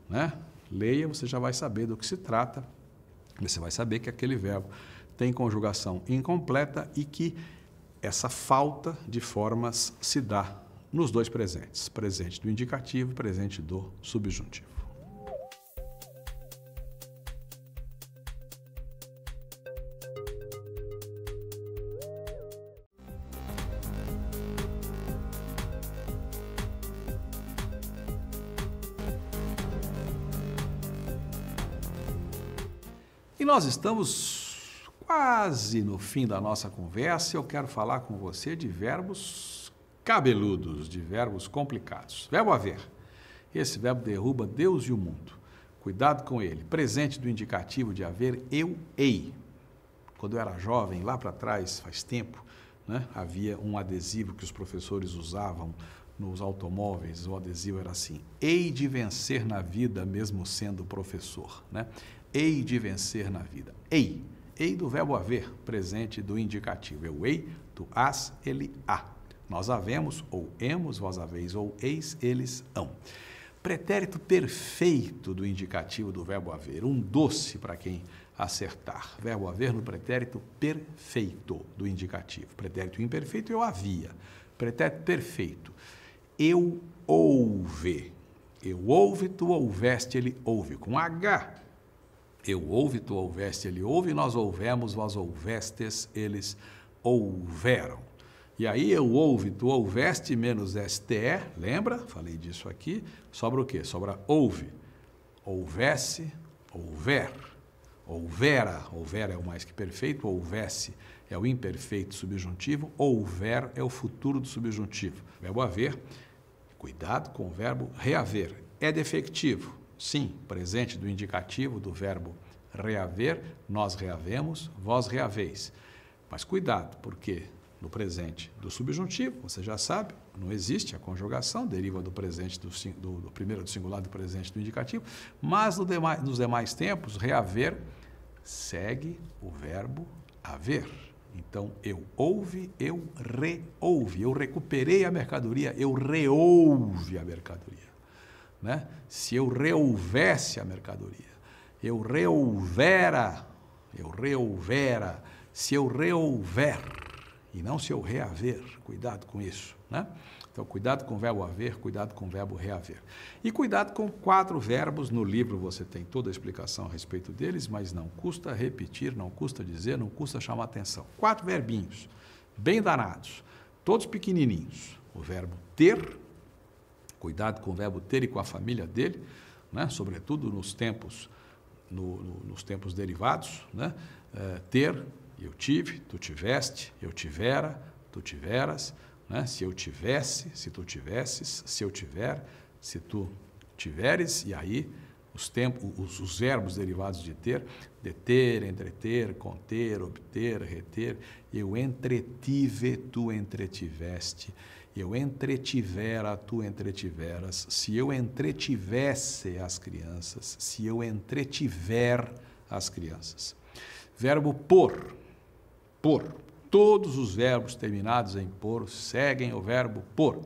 né, leia, você já vai saber do que se trata. Você vai saber que aquele verbo tem conjugação incompleta e que essa falta de formas se dá nos dois presentes, presente do indicativo e presente do subjuntivo. E nós estamos quase no fim da nossa conversa, eu quero falar com você de verbos cabeludos, de verbos complicados. Verbo haver. Esse verbo derruba Deus e o mundo. Cuidado com ele. Presente do indicativo de haver, eu, ei. Quando eu era jovem, lá para trás, faz tempo, né, havia um adesivo que os professores usavam nos automóveis. O adesivo era assim: hei de vencer na vida mesmo sendo professor, né? Hei de vencer na vida. Ei. Ei do verbo haver, presente do indicativo. Eu ei, tu has, ele há. Nós havemos, ou hemos, vós haveis, ou eis, eles hão. Pretérito perfeito do indicativo do verbo haver, um doce para quem acertar. Verbo haver no pretérito perfeito do indicativo. Pretérito imperfeito, eu havia. Pretérito perfeito. Eu ouve. Eu ouve, tu ouveste, ele ouve. Com H. Eu ouve, tu ouveste, ele ouve, nós ouvemos, vós ouvestes, eles houveram. E aí eu ouve, tu ouveste, menos STE, lembra? Falei disso aqui. Sobra o quê? Sobra ouve. Houvesse, houver. Houvera, houvera é o mais que perfeito, houvesse é o imperfeito subjuntivo, houver é o futuro do subjuntivo. Verbo haver, cuidado com o verbo reaver. É defectivo. Sim, presente do indicativo do verbo reaver, nós reavemos, vós reaveis. Mas cuidado, porque no presente do subjuntivo, você já sabe, não existe a conjugação, deriva do presente do primeiro do singular do presente do indicativo, mas nos demais tempos, reaver segue o verbo haver. Então, eu ouve, eu reouve, eu recuperei a mercadoria, eu reouve a mercadoria. Né? Se eu reouvesse a mercadoria, eu reouvera, se eu reouver, e não se eu reaver, cuidado com isso, né? Então, cuidado com o verbo haver, cuidado com o verbo reaver. E cuidado com 4 verbos, no livro você tem toda a explicação a respeito deles, mas não custa repetir, não custa dizer, não custa chamar atenção. 4 verbinhos, bem danados, todos pequenininhos. O verbo ter, cuidado com o verbo ter e com a família dele. né? Sobretudo nos tempos, nos tempos derivados, né? Ter, eu tive, tu tiveste, eu tivera, tu tiveras, né? Se eu tivesse, se tu tivesses, se eu tiver, se tu tiveres, e aí os verbos derivados de ter, deter, entreter, conter, obter, reter, eu entretive, tu entretiveste, eu entretivera, tu entretiveras, se eu entretivesse as crianças, se eu entretiver as crianças. Verbo por. Todos os verbos terminados em por seguem o verbo por.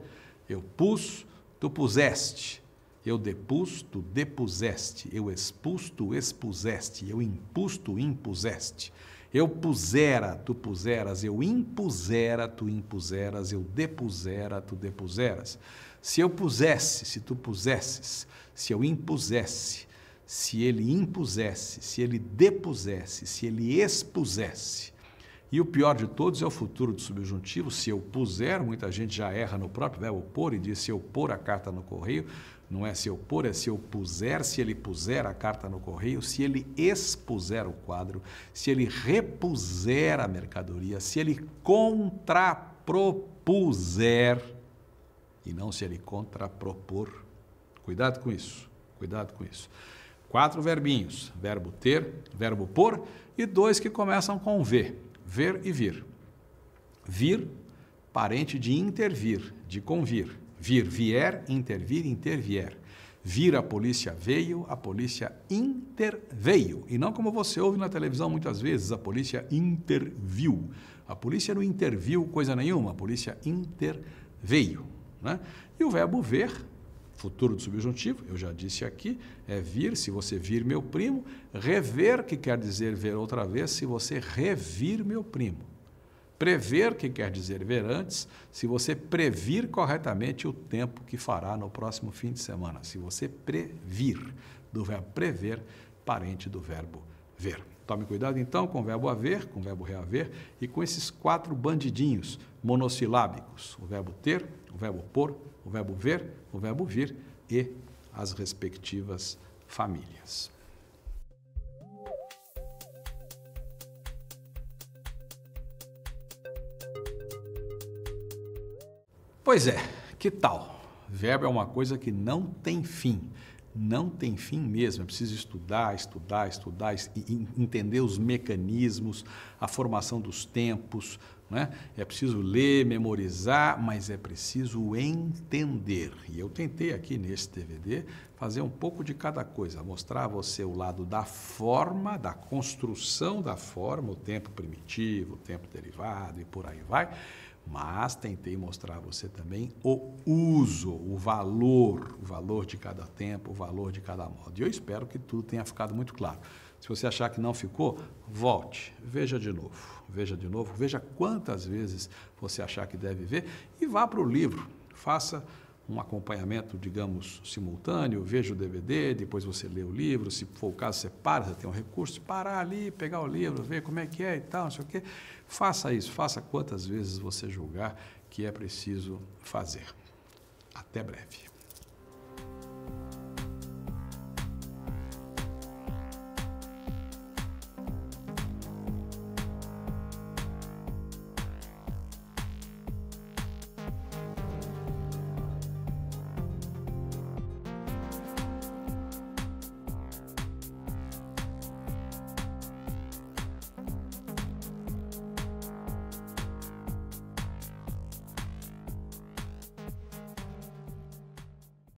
Eu pus, tu puseste. Eu depus, tu depuseste. Eu expus, tu expuseste. Eu impus, tu impuseste. Eu pusera, tu puseras. Eu impusera, tu impuseras. Eu depusera, tu depuseras. Se eu pusesse, se tu pusesses. Se eu impusesse, se ele impusesse. Se ele depusesse, se ele expusesse. E o pior de todos é o futuro do subjuntivo. Se eu puser, muita gente já erra no próprio verbo pôr e diz se eu pôr a carta no correio. Não é se eu pôr, é se eu puser, se ele puser a carta no correio, se ele expuser o quadro, se ele repuser a mercadoria, se ele contrapropuser e não se ele contrapropor. Cuidado com isso, cuidado com isso. 4 verbinhos, verbo ter, verbo pôr e 2 que começam com V, ver e vir. Vir, parente de intervir, de convir. Vir, vier, intervir, intervier. Vir, a polícia interveio. E não como você ouve na televisão muitas vezes, a polícia interviu. A polícia não interviu coisa nenhuma, a polícia interveio, né? E o verbo ver, futuro do subjuntivo, eu já disse aqui, é vir, se você vir meu primo. Rever, que quer dizer ver outra vez, se você revir meu primo. Prever, que quer dizer ver antes, se você previr corretamente o tempo que fará no próximo fim de semana. Se você previr, do verbo prever, parente do verbo ver. Tome cuidado, então, com o verbo haver, com o verbo reaver e com esses 4 bandidinhos monossilábicos. O verbo ter, o verbo pôr, o verbo ver, o verbo vir e as respectivas famílias. Pois é, que tal? Verbo é uma coisa que não tem fim. Não tem fim mesmo, é preciso estudar, e entender os mecanismos, a formação dos tempos, né? É preciso ler, memorizar, mas é preciso entender. E eu tentei aqui nesse DVD fazer um pouco de cada coisa, mostrar a você o lado da forma, da construção da forma, o tempo primitivo, o tempo derivado e por aí vai. Mas tentei mostrar a você também o uso, o valor de cada tempo, o valor de cada modo. E eu espero que tudo tenha ficado muito claro. Se você achar que não ficou, volte, veja de novo, veja quantas vezes você achar que deve ver e vá para o livro, faça um acompanhamento, digamos, simultâneo, veja o DVD, depois você lê o livro, se for o caso, você para, você tem um recurso de parar ali, pegar o livro, ver como é que é e tal, não sei o quê. Faça isso, faça quantas vezes você julgar que é preciso fazer. Até breve.